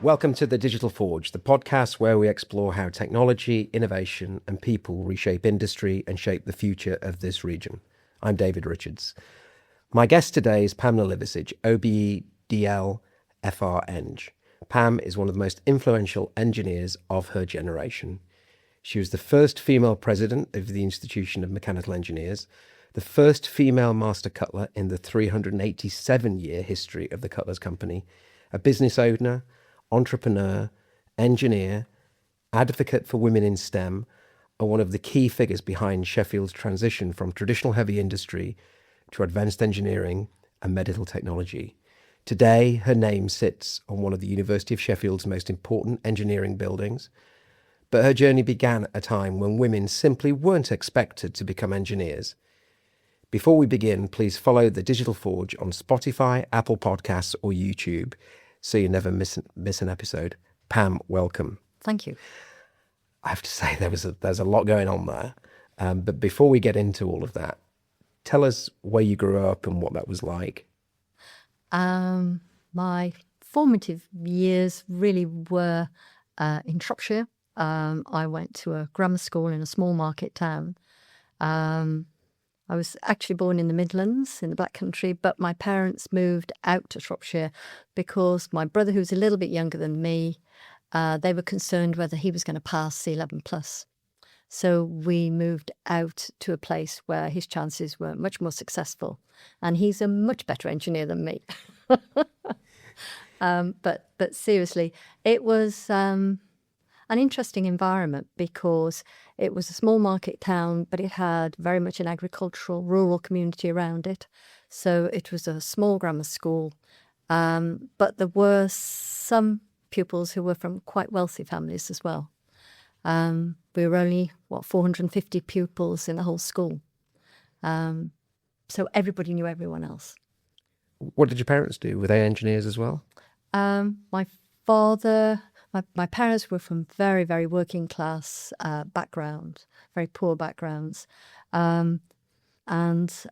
Welcome to The Digital Forge, the podcast where we explore how technology, innovation, and people reshape industry and shape the future of this region. I'm David Richards. My guest today is Pam Liversidge, OBE DL FR Eng. Pam is one of the most influential engineers of her generation. She was the first female president of the Institution of Mechanical Engineers, the first female master cutler in the 387-year history of the Cutlers Company, a business owner, entrepreneur, engineer, advocate for women in STEM, and one of the key figures behind Sheffield's transition from traditional heavy industry to advanced engineering and medical technology. Today, her name sits on one of the University of Sheffield's most important engineering buildings, but her journey began at a time when women simply weren't expected to become engineers. Before we begin, please follow The Digital Forge on Spotify, Apple Podcasts, or YouTube, so you never miss an episode. Pam, welcome. Thank you. I have to say there's a lot going on there. But before we get into all of that, tell us where you grew up and what that was like. My formative years really were in Shropshire. I went to a grammar school in a small market town. I was actually born in the Midlands, in the Black Country, but my parents moved out to Shropshire because my brother, who was a little bit younger than me, they were concerned whether he was going to pass C11+. So we moved out to a place where his chances were much more successful. And he's a much better engineer than me. But seriously, it was an interesting environment because it was a small market town, but it had very much an agricultural, rural community around it. So it was a small grammar school. But there were some pupils who were from quite wealthy families as well. We were only, 450 pupils in the whole school. So everybody knew everyone else. What did your parents do? Were they engineers as well? My parents were from very, very working class background, very poor backgrounds. And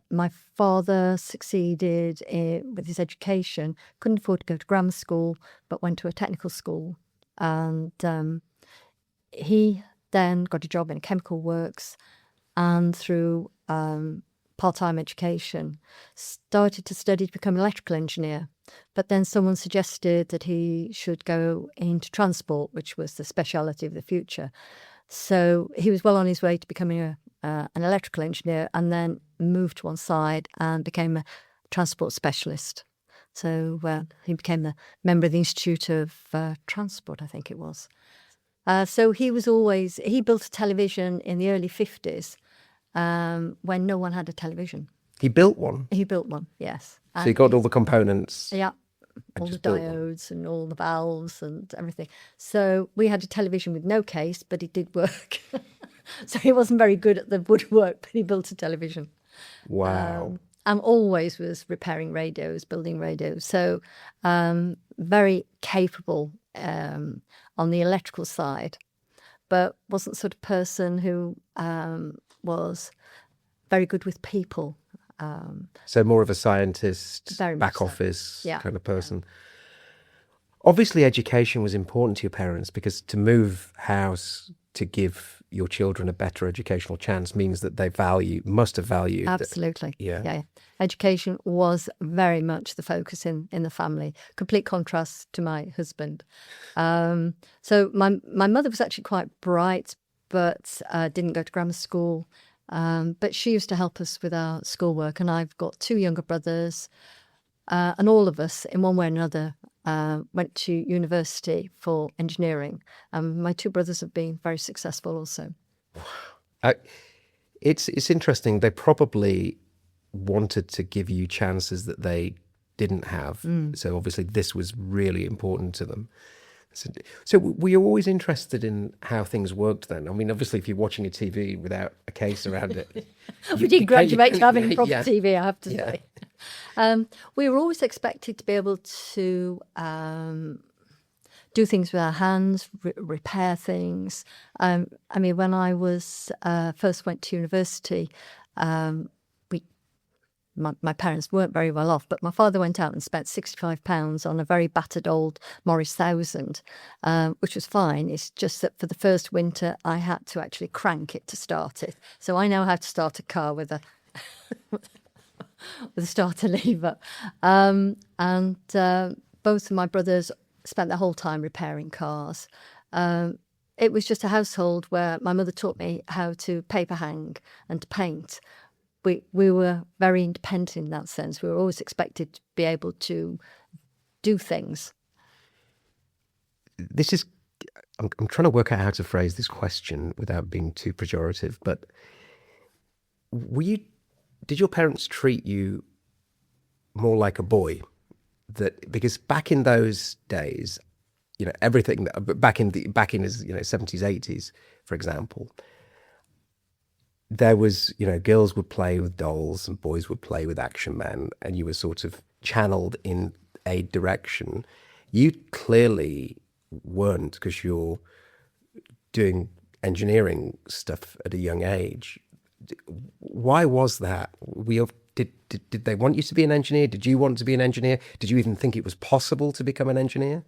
my father succeeded with his education, couldn't afford to go to grammar school, but went to a technical school. And he then got a job in a chemical works, and through part-time education, started to study to become an electrical engineer. But then someone suggested that he should go into transport, which was the speciality of the future. So he was well on his way to becoming an electrical engineer, and then moved to one side and became a transport specialist. So he became a member of the Institute of Transport, I think it was. So he built a television in the early 50s when no one had a television. He built one? He built one, yes. So he got all the components? Yeah, all the diodes and all the valves and everything. So we had a television with no case, but it did work. So he wasn't very good at the woodwork, but he built a television. Wow. And always was repairing radios, building radios. So very capable on the electrical side, but wasn't the sort of person who was very good with people. So more of a scientist, back office kind of person. Obviously, education was important to your parents, because to move house to give your children a better educational chance means that they must have valued. Absolutely. Yeah. Education was very much the focus in the family. Complete contrast to my husband. So my mother was actually quite bright, but didn't go to grammar school. But she used to help us with our schoolwork, and I've got two younger brothers, and all of us, in one way or another, went to university for engineering. My two brothers have been very successful also. It's interesting. They probably wanted to give you chances that they didn't have. So obviously this was really important to them. So were you always interested in how things worked then? I mean, obviously, if you're watching a TV without a case around it... We did graduate to having a proper TV, I have to say. We were always expected to be able to do things with our hands, repair things. I mean, when I was first went to university, my parents weren't very well off, but my father went out and spent £65 on a very battered old Morris 1000, which was fine. It's just that for the first winter, I had to actually crank it to start it. So I know how to start a car with a with a starter lever. And both of my brothers spent their whole time repairing cars. It was just a household where my mother taught me how to paper hang and to paint. We were very independent in that sense. We were always expected to be able to do things. This is, I'm trying to work out how to phrase this question without being too pejorative, but did your parents treat you more like a boy? Because back in those days, everything back in his 70s, 80s, for example, there was, girls would play with dolls and boys would play with action men, and you were sort of channeled in a direction. You clearly weren't, because you're doing engineering stuff at a young age. Why was that? Did they want you to be an engineer? Did you want to be an engineer? Did you even think it was possible to become an engineer?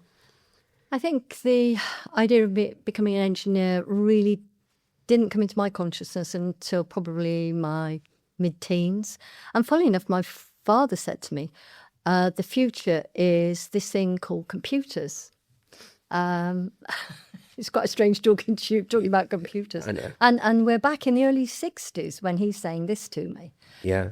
I think the idea of becoming an engineer really didn't come into my consciousness until probably my mid-teens. And funnily enough, my father said to me, the future is this thing called computers. It's quite a strange talking about computers. I know. And we're back in the early 60s when he's saying this to me. Yeah.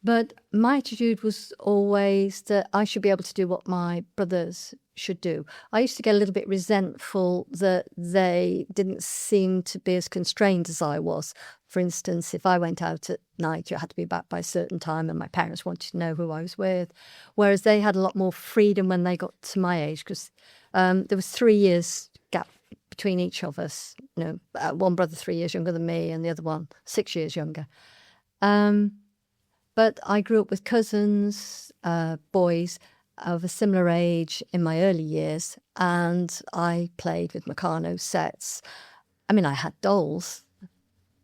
But my attitude was always that I should be able to do what my brothers should do. I used to get a little bit resentful that they didn't seem to be as constrained as I was. For instance, if I went out at night, you had to be back by a certain time, and my parents wanted to know who I was with, whereas they had a lot more freedom when they got to my age, because there was 3 years gap between each of us. One brother 3 years younger than me, and the other one 6 years younger. But I grew up with cousins, boys of a similar age in my early years, and I played with Meccano sets. I mean, I had dolls,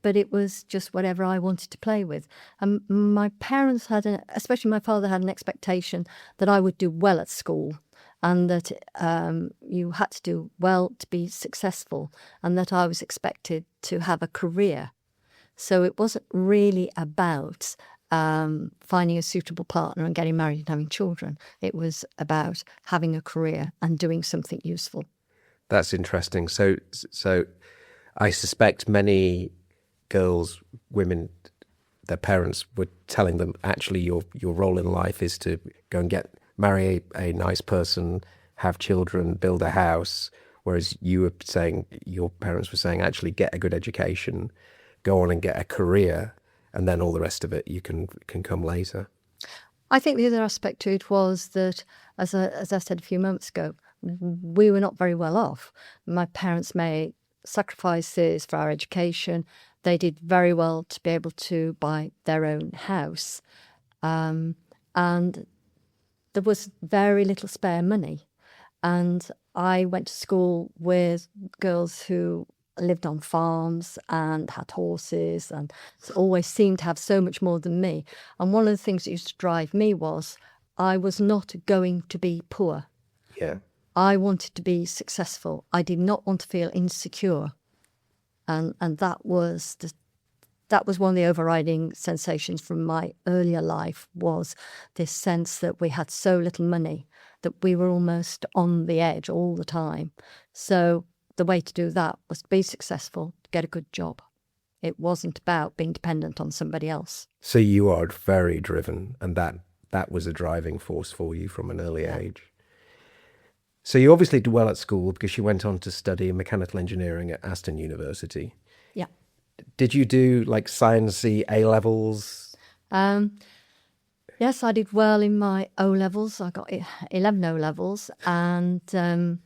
but it was just whatever I wanted to play with. And my parents especially my father, had an expectation that I would do well at school, and that you had to do well to be successful, and that I was expected to have a career. So it wasn't really about finding a suitable partner and getting married and having children. It was about having a career and doing something useful. That's interesting. So I suspect many girls, women, their parents were telling them, actually, your role in life is to go and marry a nice person, have children, build a house. Whereas your parents were saying, actually, get a good education, go on and get a career, and then all the rest of it you can come later. I think the other aspect to it was that, as I said a few moments ago, we were not very well off. My parents made sacrifices for our education. They did very well to be able to buy their own house. And there was very little spare money. And I went to school with girls who lived on farms and had horses and always seemed to have so much more than me. And one of the things that used to drive me was I was not going to be poor. Yeah. I wanted to be successful. I did not want to feel insecure. And that was one of the overriding sensations from my earlier life, was this sense that we had so little money that we were almost on the edge all the time. So the way to do that was to be successful, get a good job. It wasn't about being dependent on somebody else. So you are very driven, and that was a driving force for you from an early age. So you obviously did well at school because you went on to study mechanical engineering at Aston University. Yeah. Did you do like sciencey A-levels? Yes, I did well in my O-levels. I got 11 O-levels, and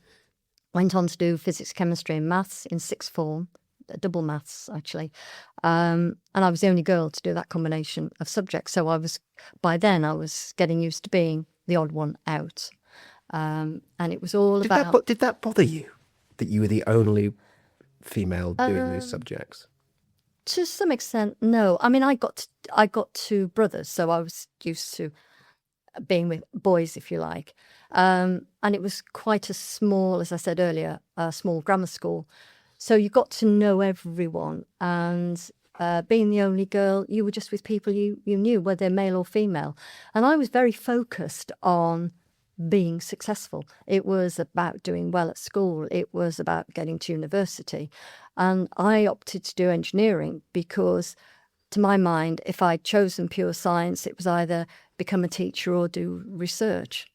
went on to do physics, chemistry and maths in sixth form, double maths actually. And I was the only girl to do that combination of subjects. So by then I was getting used to being the odd one out. And it was all about... Did that bother you, that you were the only female doing these subjects? To some extent, no. I mean, I got two brothers, so I was used to being with boys, if you like. And it was quite a small, as I said earlier, a small grammar school. So you got to know everyone. And being the only girl, you were just with people you knew, whether male or female. And I was very focused on being successful. It was about doing well at school. It was about getting to university. And I opted to do engineering because, to my mind, if I'd chosen pure science, it was either become a teacher or do research.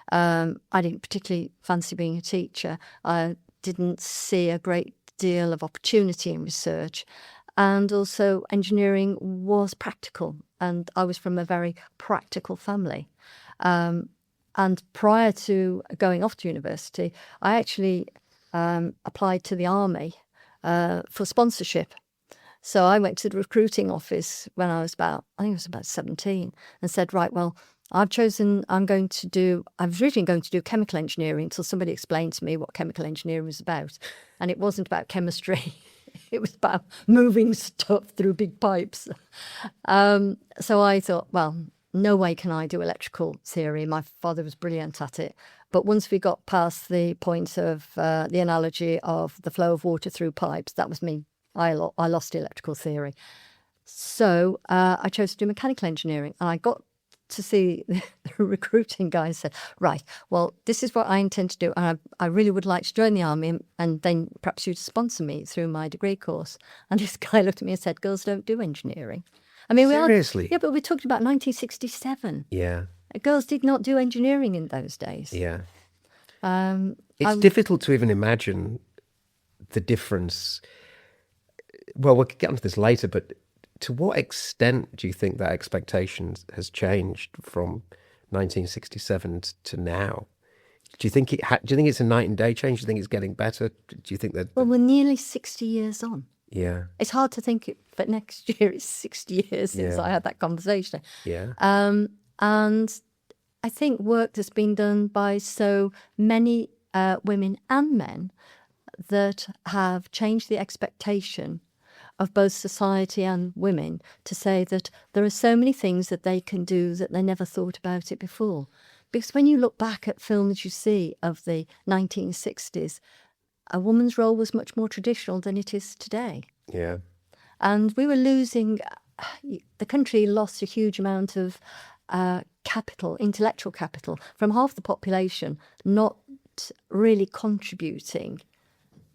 I didn't particularly fancy being a teacher. I didn't see a great deal of opportunity in research. And also engineering was practical. And I was from a very practical family. And prior to going off to university, I actually applied to the army for sponsorship. So I went to the recruiting office when I was I think it was about 17, and said, right, well, I was originally going to do chemical engineering until somebody explained to me what chemical engineering was about. And it wasn't about chemistry. It was about moving stuff through big pipes. So I thought, well, no way can I do electrical theory. My father was brilliant at it. But once we got past the point of the analogy of the flow of water through pipes, that was me. I lost electrical theory. So I chose to do mechanical engineering. And I got to see the recruiting guy and said, right, well, this is what I intend to do. And I really would like to join the army, and then perhaps you'd sponsor me through my degree course. And this guy looked at me and said, girls don't do engineering. I mean, Seriously? Yeah, but we're talking about 1967. Yeah. Girls did not do engineering in those days. Yeah. It's difficult to even imagine the difference. Well, we'll get onto this later, but to what extent do you think that expectation has changed from 1967 to now? Do you think do you think it's a night and day change? Do you think it's getting better? Do you think that? Well, we're nearly 60 years on. Yeah. It's hard to think that next year is 60 years since I had that conversation. Yeah. And I think work that's been done by so many women and men that have changed the expectation of both society and women to say that there are so many things that they can do that they never thought about it before. Because when you look back at films you see of the 1960s, a woman's role was much more traditional than it is today. Yeah. And we were losing, the country lost a huge amount of capital, intellectual capital, from half the population not really contributing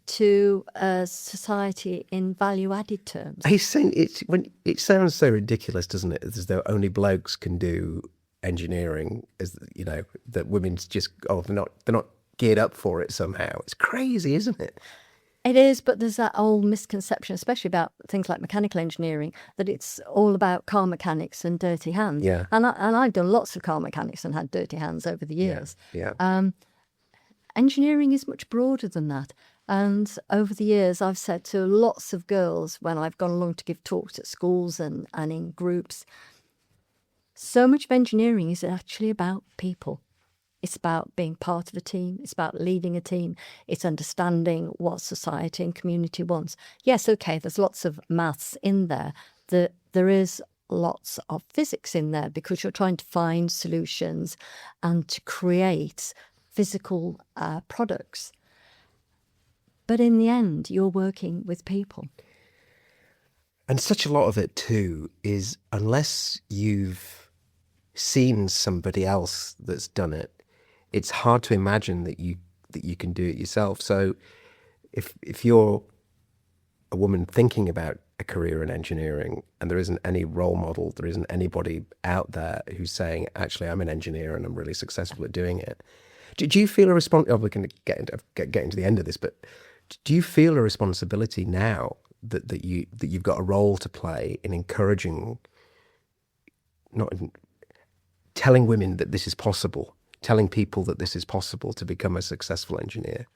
to society in value-added terms. He's saying it sounds so ridiculous, doesn't it? As though only blokes can do engineering, as you know, that women's just they're not geared up for it somehow. It's crazy, isn't it? It is, but there's that old misconception, especially about things like mechanical engineering, that it's all about car mechanics and dirty hands. Yeah. And I've done lots of car mechanics and had dirty hands over the years. Yeah. Engineering is much broader than that. And over the years, I've said to lots of girls when I've gone along to give talks at schools and in groups, so much of engineering is actually about people. It's about being part of a team. It's about leading a team. It's understanding what society and community wants. Yes, okay, there's lots of maths in there. There is lots of physics in there because you're trying to find solutions and to create physical products. But in the end, you're working with people. And such a lot of it too is, unless you've seen somebody else that's done it, it's hard to imagine that you can do it yourself. So if you're a woman thinking about a career in engineering and there isn't any role model, there isn't anybody out there who's saying, actually, I'm an engineer and I'm really successful at doing it. Do you feel a responsibility? We can get into the end of this, but do you feel a responsibility now that you've got a role to play in encouraging, telling women that this is possible, telling people that this is possible to become a successful engineer?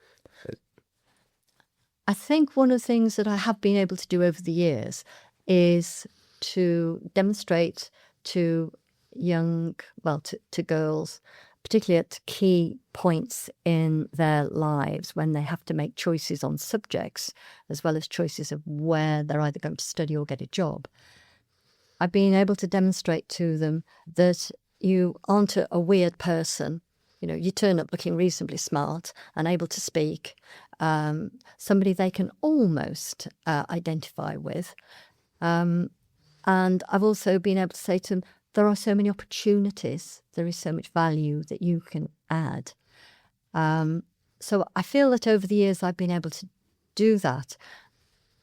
I think one of the things that I have been able to do over the years is to demonstrate to to girls particularly at key points in their lives when they have to make choices on subjects, as well as choices of where they're either going to study or get a job. I've been able to demonstrate to them that you aren't a weird person. You know, you turn up looking reasonably smart and able to speak, somebody they can almost identify with. And I've also been able to say to them, there are so many opportunities, there is so much value that you can add. So I feel that over the years I've been able to do that.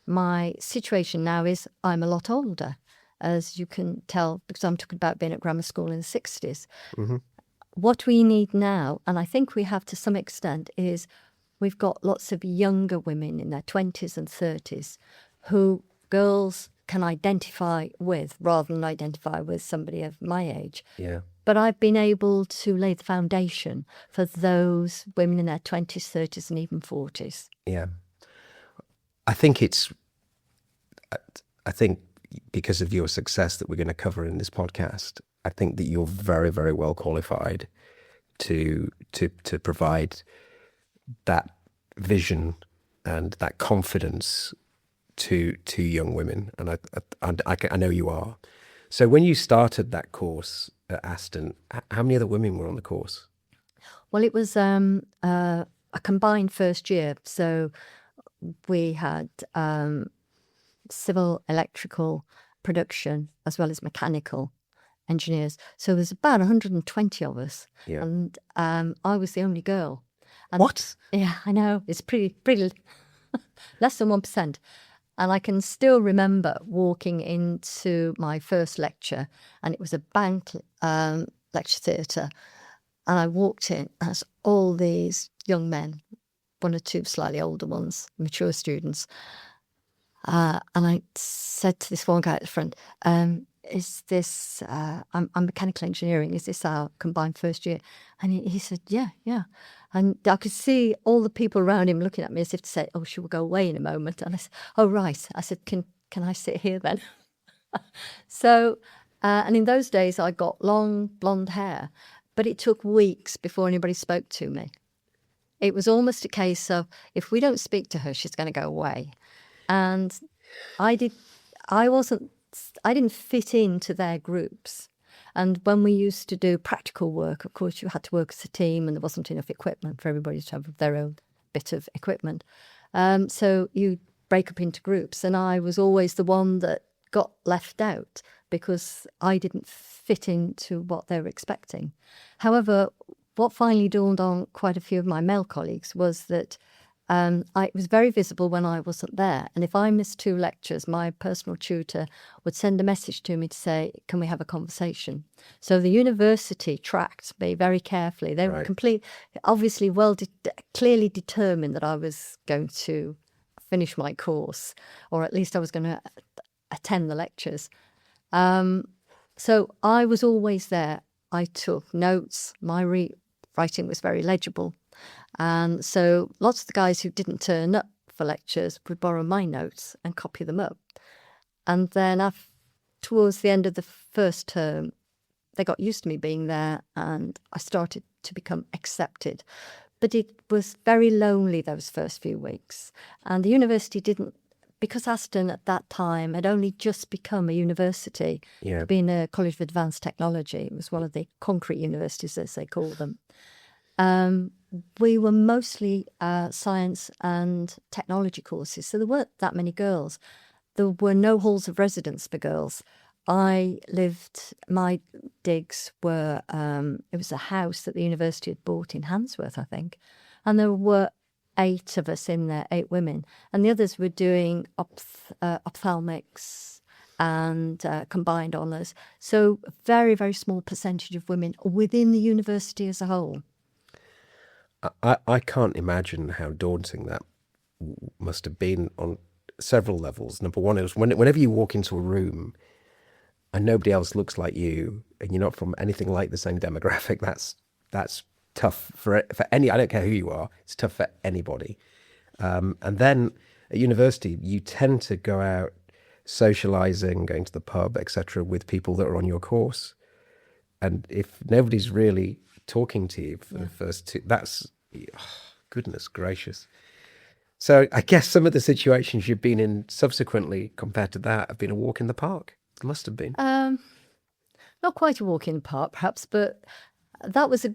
My situation now is I'm a lot older, as you can tell, because I'm talking about being at grammar school in the 60s. Mm-hmm. What we need now, and I think we have to some extent, is we've got lots of younger women in their 20s and 30s who girls can identify with rather than identify with somebody of my age. Yeah. But I've been able to lay the foundation for those women in their 20s, 30s and even 40s. Yeah. I think because of your success that we're going to cover in this podcast, I think that you're very, very well qualified to provide that vision and that confidence to young women, and I know you are. So when you started that course at Aston, how many other women were on the course? Well, it was a combined first year, so we had civil, electrical, production, as well as mechanical engineers. So there's about 120 of us, Yeah. and I was the only girl. And, What? Yeah, I know. It's pretty less than 1%. And I can still remember walking into my first lecture, and it was a bank lecture theatre. And I walked in as all these young men, one or two slightly older ones, mature students. And I said to this one guy at the front, is this, I'm mechanical engineering, is this our combined first year? And he said, yeah. And I could see all the people around him looking at me as if to say, oh, she will go away in a moment. And I said, oh, right. I said, can I sit here then? So, and in those days I got long blonde hair, but it took weeks before anybody spoke to me. It was almost a case of, if we don't speak to her, she's going to go away. And I didn't fit into their groups. And when we used to do practical work, of course, you had to work as a team, and there wasn't enough equipment for everybody to have their own bit of equipment. So you break up into groups, and I was always the one that got left out because I didn't fit into what they were expecting. However, what finally dawned on quite a few of my male colleagues was that it was very visible when I wasn't there. And if I missed 2 lectures, my personal tutor would send a message to me to say, can we have a conversation? So the university tracked me very carefully. They were obviously clearly determined that I was going to finish my course, or at least I was going to attend the lectures. So I was always there. I took notes. My writing was very legible. And so lots of the guys who didn't turn up for lectures would borrow my notes and copy them up. And then towards the end of the first term, they got used to me being there, and I started to become accepted. But it was very lonely those first few weeks. And the university didn't, because Aston at that time had only just become a university, being a College of Advanced Technology. It was one of the concrete universities, as they call them. We were mostly science and technology courses, so there weren't that many girls. There were no halls of residence for girls. My digs were, it was a house that the university had bought in Handsworth, I think, and there were 8 of us in there, 8 women, and the others were doing ophthalmics and combined honours. So a very, very small percentage of women within the university as a whole. I can't imagine how daunting that must have been on several levels. Number one is whenever you walk into a room and nobody else looks like you, and you're not from anything like the same demographic, that's tough for any. I don't care who you are. It's tough for anybody. And then at university, you tend to go out socializing, going to the pub, etc., with people that are on your course. And if nobody's really talking to you for the first two. That's, goodness gracious. So I guess some of the situations you've been in subsequently compared to that have been a walk in the park. It must have been. Not quite a walk in the park, perhaps, but that was a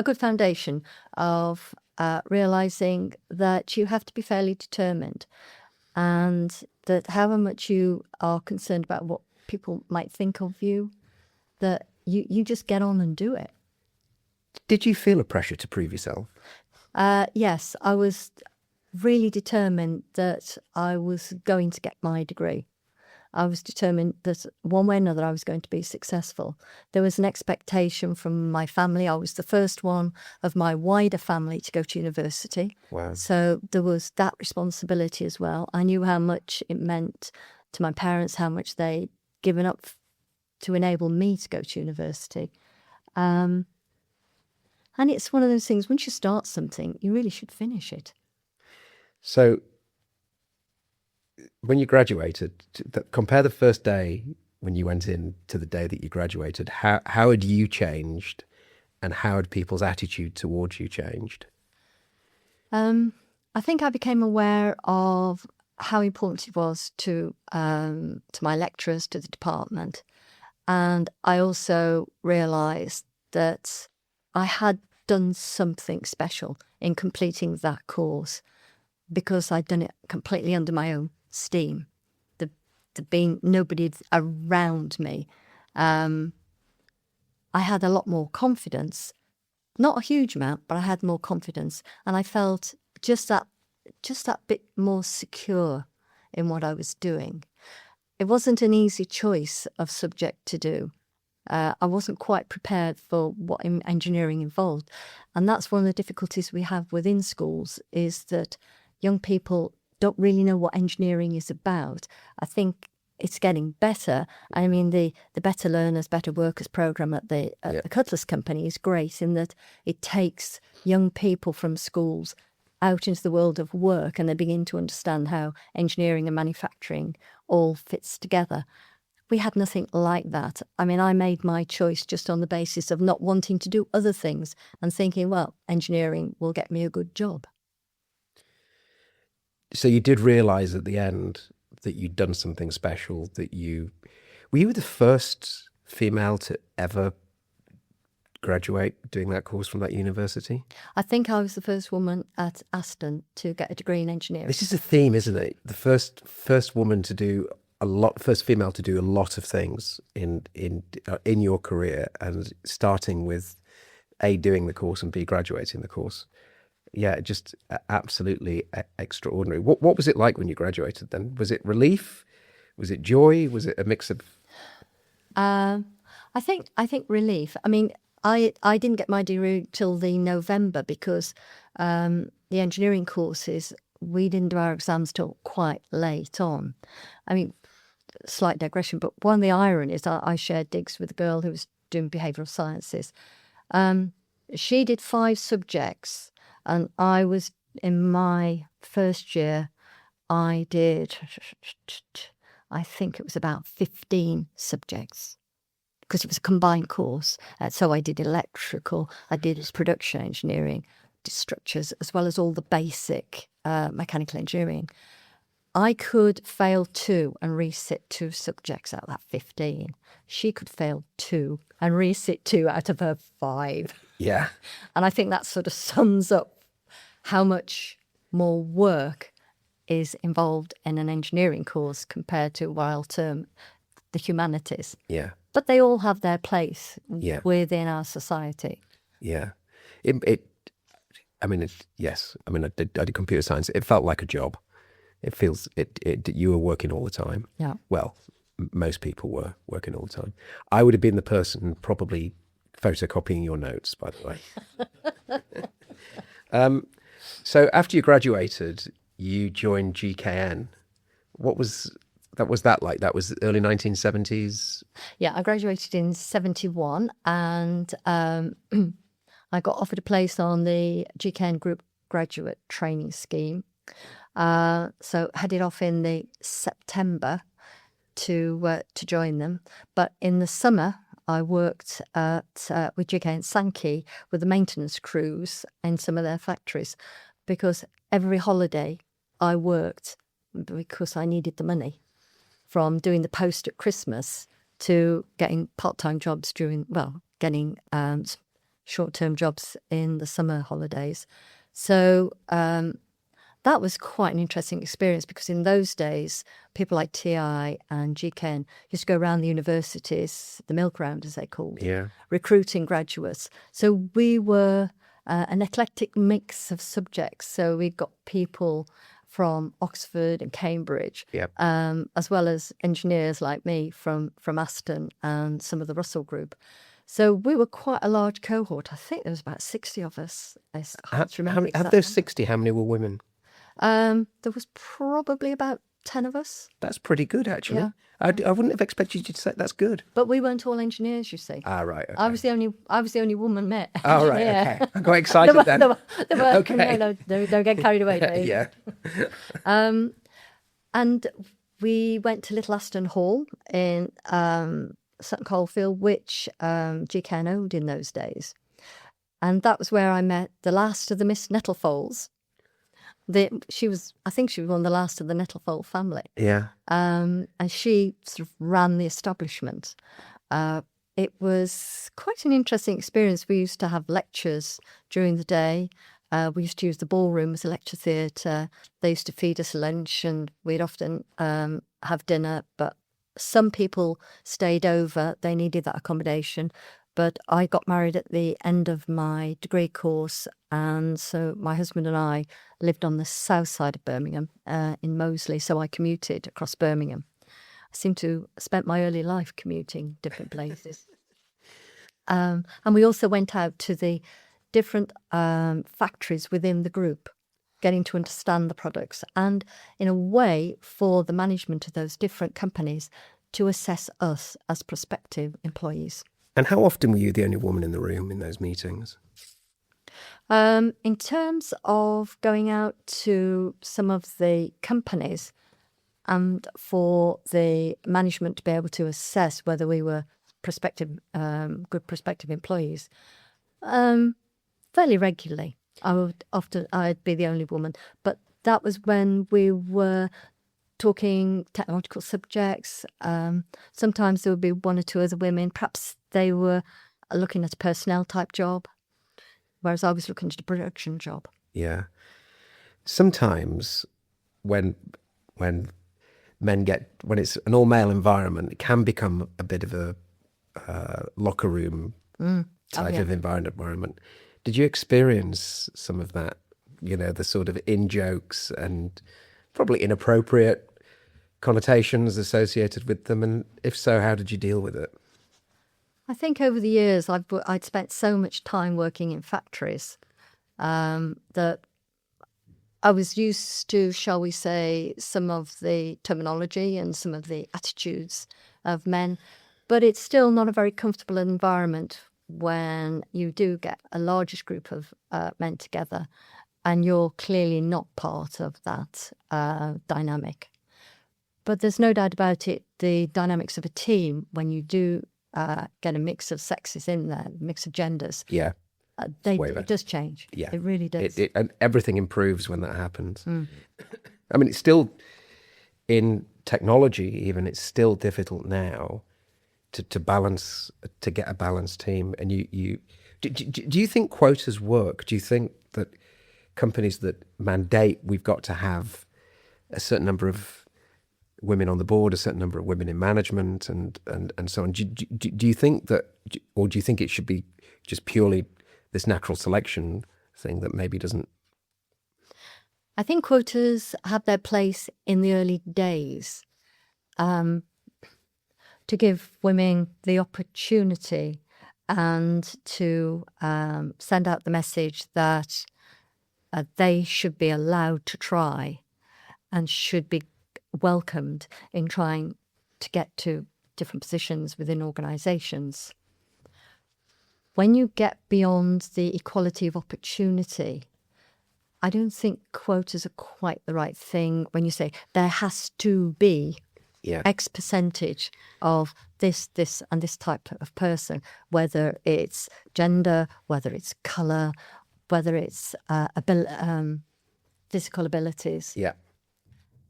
good foundation of realizing that you have to be fairly determined, and that however much you are concerned about what people might think of you, that you just get on and do it. Did you feel a pressure to prove yourself? Yes, I was really determined that I was going to get my degree. I was determined that one way or another I was going to be successful. There was an expectation from my family. I was the first one of my wider family to go to university. Wow. So there was that responsibility as well. I knew how much it meant to my parents, how much they'd given up to enable me to go to university. And it's one of those things, once you start something, you really should finish it. So when you graduated, compare the first day when you went in to the day that you graduated. How had you changed, and how had people's attitude towards you changed? I think I became aware of how important it was to my lecturers, to the department. And I also realised that I had done something special in completing that course, because I'd done it completely under my own steam. There'd been nobody around me. I had a lot more confidence, not a huge amount, but I had more confidence, and I felt just that bit more secure in what I was doing. It wasn't an easy choice of subject to do. I wasn't quite prepared for what engineering involved, and that's one of the difficulties we have within schools, is that young people don't really know what engineering is about. I think it's getting better. I mean, the Better Learners, Better Workers programme at the Cutlass Company is great in that it takes young people from schools out into the world of work, and they begin to understand how engineering and manufacturing all fits together. We had nothing like that. I mean, I made my choice just on the basis of not wanting to do other things and thinking, well, engineering will get me a good job. So you did realise at the end that you'd done something special, were you the first female to ever graduate doing that course from that university? I think I was the first woman at Aston to get a degree in engineering. This is a theme, isn't it? The first woman to do first female to do a lot of things in your career, and starting with A, doing the course, and B, graduating the course. Yeah, just absolutely extraordinary. What was it like when you graduated then? Was it relief? Was it joy? Was it a mix of? I think relief. I mean, I didn't get my degree till the November, because the engineering courses, we didn't do our exams till quite late on. I mean, slight digression, but one of the ironies, I shared digs with a girl who was doing behavioural sciences. She did 5 subjects. And I was, in my first year, I did, I think it was about 15 subjects, because it was a combined course. So I did electrical, I did production engineering, did structures, as well as all the basic mechanical engineering. I could fail 2 and resit 2 subjects out of that 15. She could fail 2 and resit 2 out of her 5. Yeah. And I think that sort of sums up how much more work is involved in an engineering course compared to what I'll term the humanities. Yeah. But they all have their place within our society. Yeah. Yes. I mean, I did computer science. It felt like a job. It feels, you were working all the time. Yeah. Well, most people were working all the time. I would have been the person probably photocopying your notes, by the way. So after you graduated, you joined GKN. What was that like? That was early 1970s? Yeah, I graduated in 71, and I got offered a place on the GKN Group Graduate Training Scheme. So headed off in the September to join them. But in the summer, I worked with GK Sankey with the maintenance crews in some of their factories, because every holiday I worked because I needed the money, from doing the post at Christmas to getting part-time jobs getting short-term jobs in the summer holidays. So that was quite an interesting experience, because in those days, people like TI and GKN used to go around the universities, the milk round as they called, recruiting graduates. So we were an eclectic mix of subjects. So we got people from Oxford and Cambridge, as well as engineers like me from Aston and some of the Russell Group. So we were quite a large cohort. I think there was about 60 of us. I can't remember exactly. Of those 60, how many were women? There was probably about 10 of us. That's pretty good, actually. Yeah. I wouldn't have expected you to say that's good. But we weren't all engineers, you see. Ah, right. Okay. I was the only woman met. Oh, right. Okay. I got excited then. Okay. No, don't get carried away, Dave. Yeah. And we went to Little Aston Hall in Sutton Coldfield, which GKN owned in those days. And that was where I met the last of the Miss Nettlefolds. I think she was one of the last of the Nettlefold family. Yeah. And she sort of ran the establishment. It was quite an interesting experience. We used to have lectures during the day. We used to use the ballroom as a lecture theatre. They used to feed us lunch, and we'd often have dinner. But some people stayed over. They needed that accommodation. But I got married at the end of my degree course, and so my husband and I lived on the south side of Birmingham, in Moseley, so I commuted across Birmingham. I seem to have spent my early life commuting different places. And we also went out to the different factories within the group, getting to understand the products, and in a way for the management of those different companies to assess us as prospective employees. And how often were you the only woman in the room in those meetings? In terms of going out to some of the companies and for the management to be able to assess whether we were good prospective employees, fairly regularly. I'd be the only woman, but that was when we were talking technological subjects. Sometimes there would be one or two other women. Perhaps they were looking at a personnel type job, whereas I was looking at a production job. Yeah. Sometimes when it's an all male environment, it can become a bit of a locker room type of environment. Did you experience some of that? You know, the sort of in jokes and probably inappropriate connotations associated with them, and if so, how did you deal with it? I think over the years I'd spent so much time working in factories that I was used to, shall we say, some of the terminology and some of the attitudes of men, but it's still not a very comfortable environment when you do get a largest group of men together and you're clearly not part of that dynamic. But there's no doubt about it, the dynamics of a team, when you do get a mix of sexes in there, a mix of genders, it does change. Yeah, it really does. And everything improves when that happens. I mean, it's still, in technology even, it's still difficult now to get a balanced team. And do you think quotas work? Do you think that companies that mandate we've got to have a certain number of women on the board, a certain number of women in management, and so on, do you think that, or do you think it should be just purely this natural selection thing that maybe doesn't? I think quotas have their place in the early days to give women the opportunity and to send out the message that they should be allowed to try and should be welcomed in trying to get to different positions within organisations. When you get beyond the equality of opportunity, I don't think quotas are quite the right thing when you say there has to be X percentage of this, and this type of person, whether it's gender, whether it's colour, whether it's physical abilities. Yeah.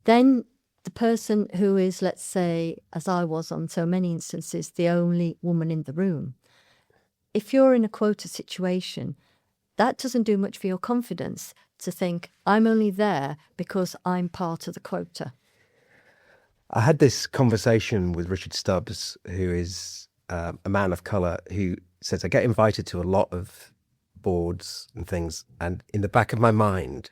Then the person who is, let's say, as I was on so many instances, the only woman in the room. If you're in a quota situation, that doesn't do much for your confidence to think, I'm only there because I'm part of the quota. I had this conversation with Richard Stubbs, who is a man of colour, who says, I get invited to a lot of boards and things, and in the back of my mind,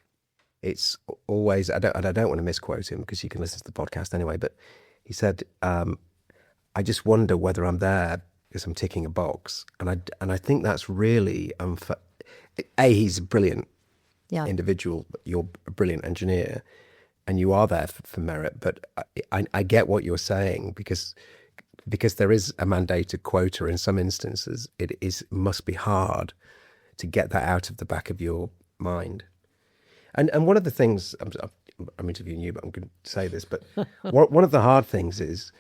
it's always, I don't want to misquote him because you can listen to the podcast anyway, but he said, I just wonder whether I'm there because I'm ticking a box. And I think that's really unfair. He's a brilliant individual, you're a brilliant engineer, and you are there for merit. But I get what you're saying, because there is a mandated quota in some instances. It must be hard to get that out of the back of your mind. And one of the things, I'm interviewing you, but I'm going to say this, but one of the hard things is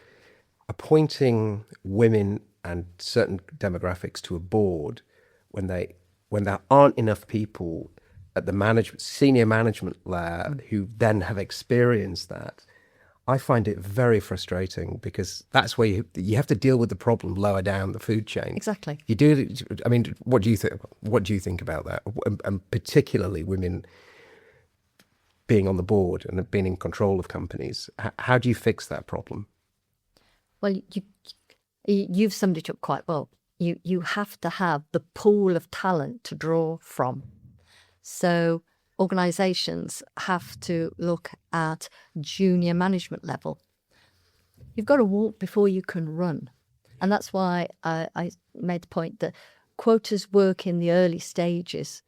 appointing women and certain demographics to a board when there aren't enough people at the senior management layer who then have experienced that. I find it very frustrating, because that's where you have to deal with the problem lower down the food chain. Exactly. You do. I mean, what do you think? What do you think about that? And particularly women being on the board and being in control of companies. How do you fix that problem? Well, you've summed it up quite well. You have to have the pool of talent to draw from. So organisations have to look at junior management level. You've got to walk before you can run. And that's why I made the point that quotas work in the early stages.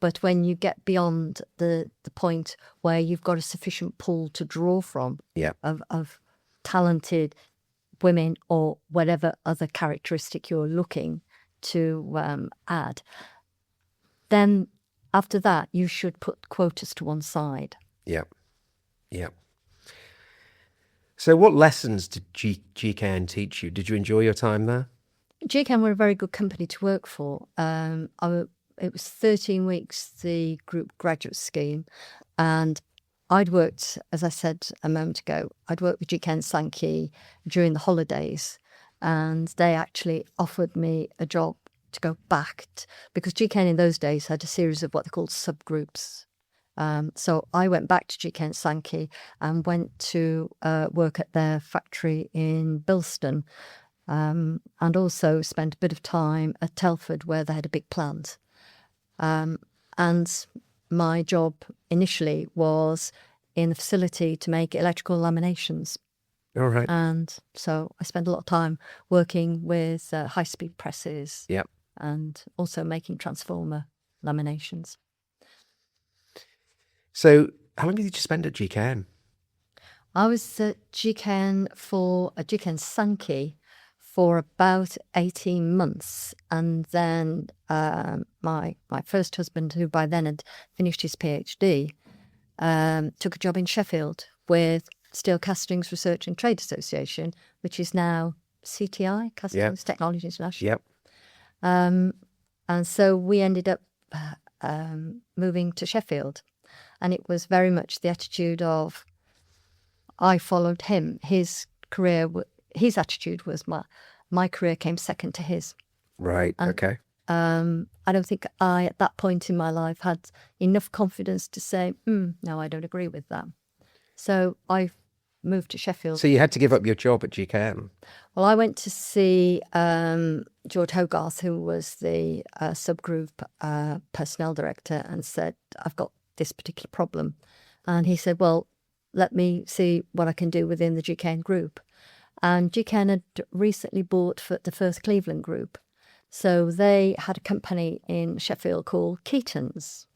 But when you get beyond the point where you've got a sufficient pool to draw from of talented women or whatever other characteristic you're looking to add, then after that, you should put quotas to one side. Yeah. Yeah. So what lessons did GKN teach you? Did you enjoy your time there? GKN were a very good company to work for. It was 13 weeks, the group graduate scheme. And I'd worked, as I said a moment ago, I'd worked with GKN Sankey during the holidays. And they actually offered me a job to go back, because GKN in those days had a series of what they called subgroups. So I went back to GKN Sankey and went to work at their factory in Bilston, and also spent a bit of time at Telford, where they had a big plant. And my job initially was in the facility to make electrical laminations. All right. And so I spent a lot of time working with high-speed presses. Yep. And also making transformer laminations. So how long did you spend at GKN? I was at GKN Sankey for about 18 months. And then my first husband, who by then had finished his PhD, took a job in Sheffield with Steel Castings Research and Trade Association, which is now CTI, Castings Technology International. Yep. And so we ended up moving to Sheffield. And it was very much the attitude of, I followed him. His attitude was my career came second to his. Right, and, okay. I don't think I, at that point in my life, had enough confidence to say, no, I don't agree with that. So I moved to Sheffield. So you had to give up your job at GKN? Well, I went to see George Hogarth, who was the subgroup personnel director, and said, I've got this particular problem. And he said, well, let me see what I can do within the GKN group. And GKN had recently bought the First Cleveland group. So they had a company in Sheffield called Keaton's,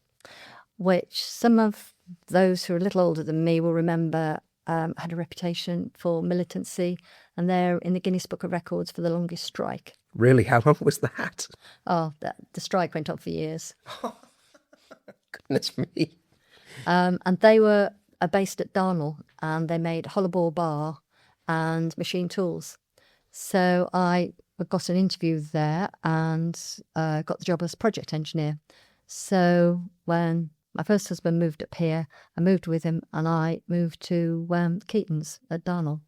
which some of those who are a little older than me will remember had a reputation for militancy, and they're in the Guinness Book of Records for the longest strike. Really? How long was that? Oh, the strike went on for years. Goodness me. And they were based at Darnell, and they made hollow bore bar and machine tools. So I got an interview there and got the job as project engineer. So when my first husband moved up here, I moved with him and I moved to Keaton's at Darnall.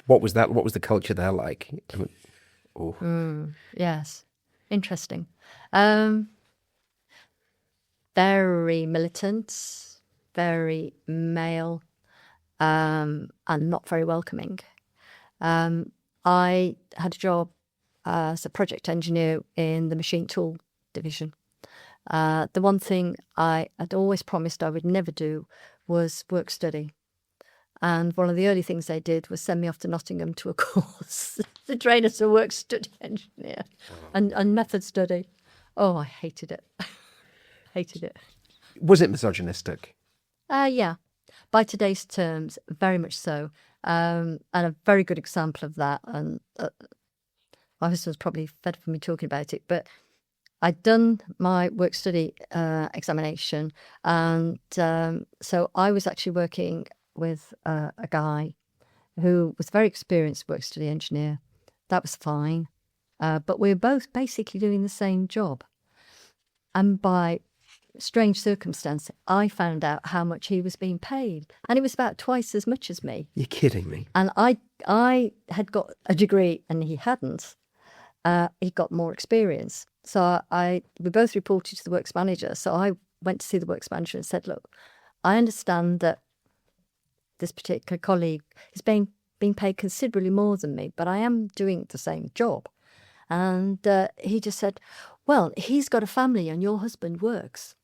What was that? What was the culture there like? I mean, oh. Yes, interesting. Very militant, very male, and not very welcoming. I had a job as a project engineer in the machine tool division. The one thing I had always promised I would never do was work study. And one of the early things they did was send me off to Nottingham to a course to train as a work study engineer and method study. Oh, I hated it. Hated it. Was it misogynistic? Yeah. By today's terms, very much so. And a very good example of that, and my husband's probably fed up with me talking about it, but I'd done my work study examination, and so I was actually working with a guy who was a very experienced work study engineer. That was fine, but we were both basically doing the same job. And by strange circumstance, I found out how much he was being paid, and it was about twice as much as me. You're kidding me. And I had got a degree and he hadn't. He got more experience. So we both reported to the works manager. So I went to see the works manager and said, look, I understand that this particular colleague is being paid considerably more than me, but I am doing the same job. And he just said, well, he's got a family and your husband works.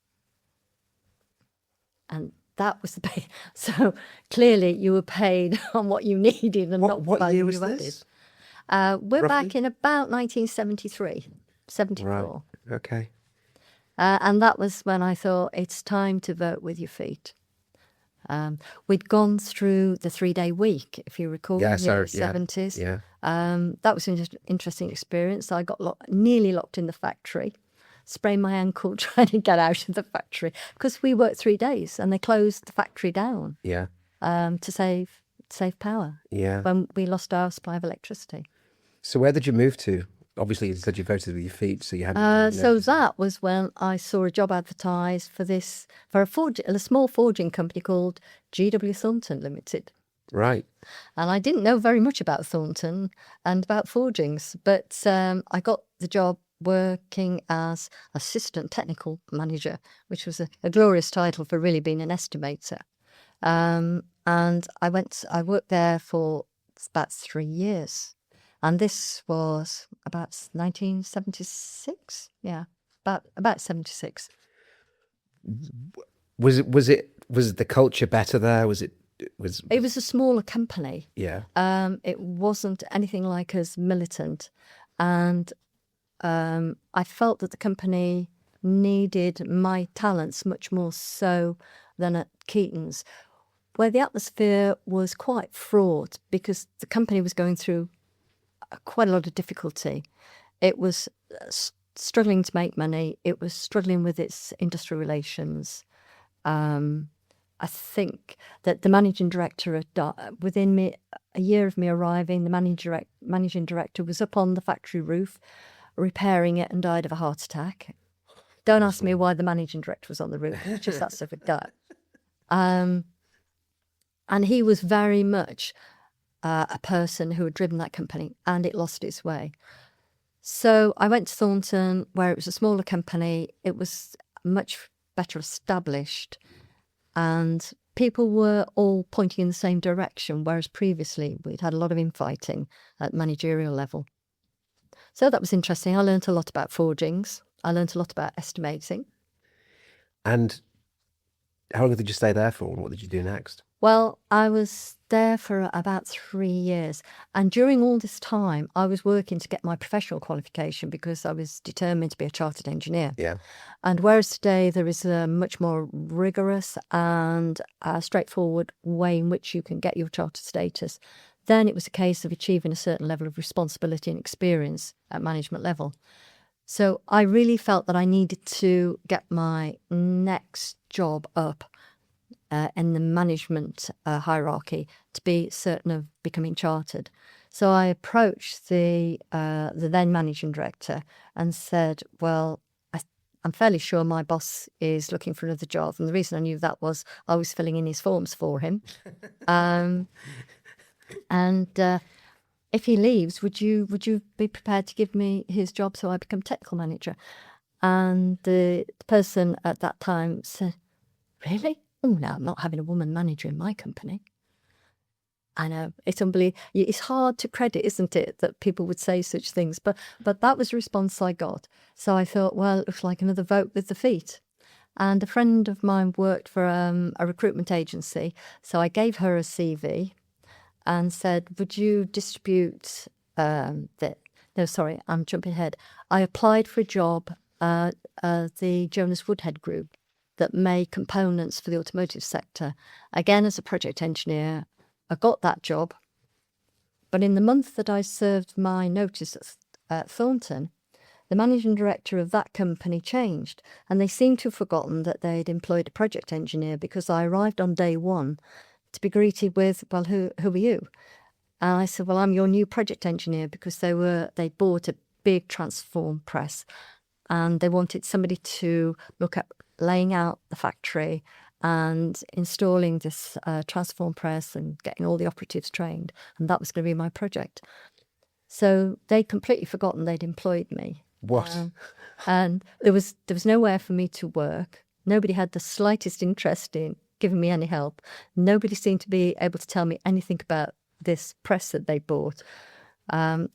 And that was the pay. So clearly you were paid on what you needed and not what by year you was wanted. this? We're Roughly? back in about 1973, 74. Right. Okay. And that was when I thought, it's time to vote with your feet. We'd gone through the 3-day week, if you recall, in the 70s. Yeah. That was an interesting experience. I got nearly locked in the factory, sprained my ankle trying to get out of the factory because we worked 3 days and they closed the factory down. Yeah. To save power. Yeah. When we lost our supply of electricity. So where did you move to? Obviously, you said you voted with your feet, so you had. So that was when I saw a job advertised for a small forging company called GW Thornton Limited. Right. And I didn't know very much about Thornton and about forgings, but I got the job working as assistant technical manager, which was a glorious title for really being an estimator. And I worked there for about 3 years. And this was about 1976. Yeah, about 76. Was the culture better there? It was a smaller company. Yeah. It wasn't anything like as militant. And I felt that the company needed my talents much more so than at Keaton's, where the atmosphere was quite fraught because the company was going through quite a lot of difficulty. It was struggling to make money. It was struggling with its industrial relations. I think that the managing director, within a year of me arriving, the managing director was up on the factory roof repairing it and died of a heart attack. Don't ask me why the managing director was on the roof. It's just that sort of gut. And he was very much a person who had driven that company, and it lost its way. So I went to Thornton, where it was a smaller company. It was much better established, and people were all pointing in the same direction, whereas previously we'd had a lot of infighting at managerial level. So that was interesting. I learned a lot about forgings. I learned a lot about estimating. And how long did you stay there for, and what did you do next? Well, I was there for about 3 years. And during all this time, I was working to get my professional qualification because I was determined to be a chartered engineer. Yeah. And whereas today there is a much more rigorous and straightforward way in which you can get your chartered status, then it was a case of achieving a certain level of responsibility and experience at management level. So I really felt that I needed to get my next job up in the management hierarchy to be certain of becoming chartered. So I approached the then managing director and said, well, I'm fairly sure my boss is looking for another job. And the reason I knew that was I was filling in his forms for him. And if he leaves, would you be prepared to give me his job so I become technical manager? And the person at that time said, really? Oh, no, I'm not having a woman manager in my company. I know, it's unbelievable. It's hard to credit, isn't it, that people would say such things? But that was the response I got. So I thought, well, it looks like another vote with the feet. And a friend of mine worked for a recruitment agency. So I gave her a CV and said, would you distribute No, sorry, I'm jumping ahead. I applied for a job at the Jonas Woodhead Group that made components for the automotive sector. Again, as a project engineer, I got that job. But in the month that I served my notice at Thornton, the managing director of that company changed, and they seemed to have forgotten that they'd employed a project engineer, because I arrived on day one to be greeted with, well, who are you? And I said, well, I'm your new project engineer, because they bought a big transform press and they wanted somebody to look at laying out the factory and installing this transform press and getting all the operatives trained. And that was going to be my project. So they'd completely forgotten they'd employed me. What? And there was nowhere for me to work. Nobody had the slightest interest in giving me any help. Nobody seemed to be able to tell me anything about this press that they bought.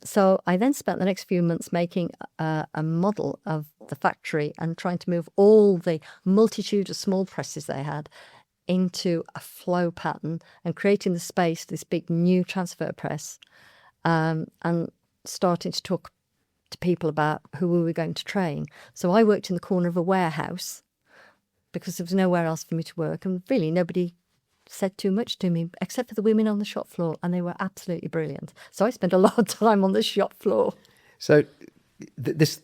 So I then spent the next few months making a model of the factory and trying to move all the multitude of small presses they had into a flow pattern and creating the space for this big new transfer press, and starting to talk to people about who we were going to train. So I worked in the corner of a warehouse because there was nowhere else for me to work, and really nobody said too much to me except for the women on the shop floor, and they were absolutely brilliant. So I spent a lot of time on the shop floor. So this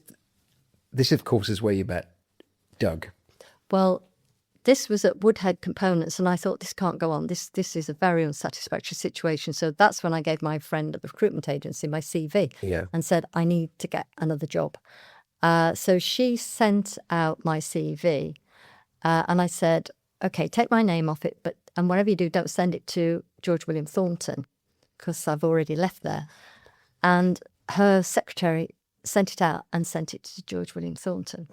of course is where you met Doug. Well, this was at Woodhead Components, and I thought, this can't go on. This is a very unsatisfactory situation. So that's when I gave my friend at the recruitment agency my CV and said, I need to get another job. So she sent out my CV, and I said, okay, take my name off it, and whatever you do, don't send it to George William Thornton, because I've already left there. And her secretary sent it out and sent it to George William Thornton.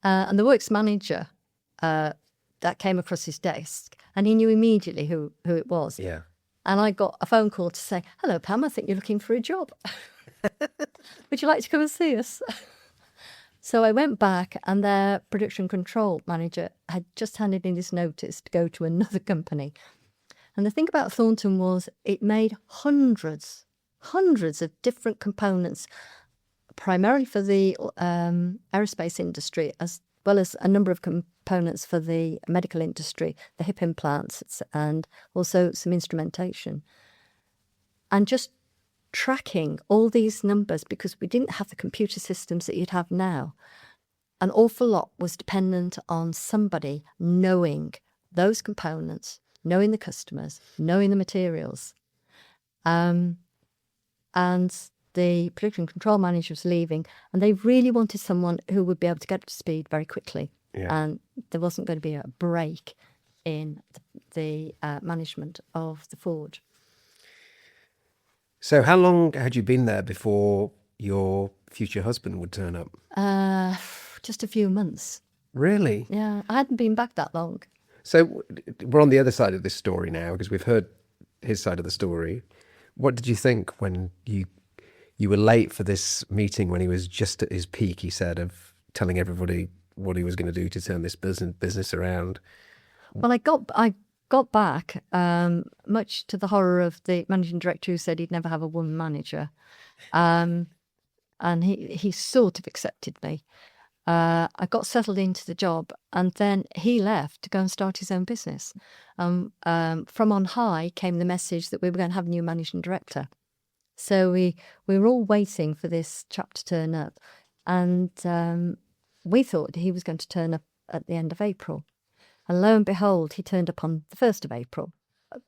And the works manager that came across his desk, and he knew immediately who it was. Yeah. And I got a phone call to say, hello, Pam, I think you're looking for a job. Would you like to come and see us? So I went back, and their production control manager had just handed in his notice to go to another company. And the thing about Thornton was it made hundreds of different components, primarily for the aerospace industry, as well as a number of components for the medical industry, the hip implants, and also some instrumentation. And just tracking all these numbers, because we didn't have the computer systems that you'd have now. An awful lot was dependent on somebody knowing those components, knowing the customers, knowing the materials. And the production control manager was leaving, and they really wanted someone who would be able to get up to speed very quickly. Yeah. And there wasn't going to be a break in the management of the forge. So how long had you been there before your future husband would turn up? Just a few months. Really? Yeah, I hadn't been back that long. So we're on the other side of this story now, because we've heard his side of the story. What did you think when you were late for this meeting, when he was just at his peak, he said, of telling everybody what he was going to do to turn this business around? Well, I got back, much to the horror of the managing director, who said he'd never have a woman manager. And he sort of accepted me. I got settled into the job, and then he left to go and start his own business. From on high came the message that we were going to have a new managing director. So we were all waiting for this chap to turn up, and we thought he was going to turn up at the end of April. And lo and behold, he turned up on the 1st of April,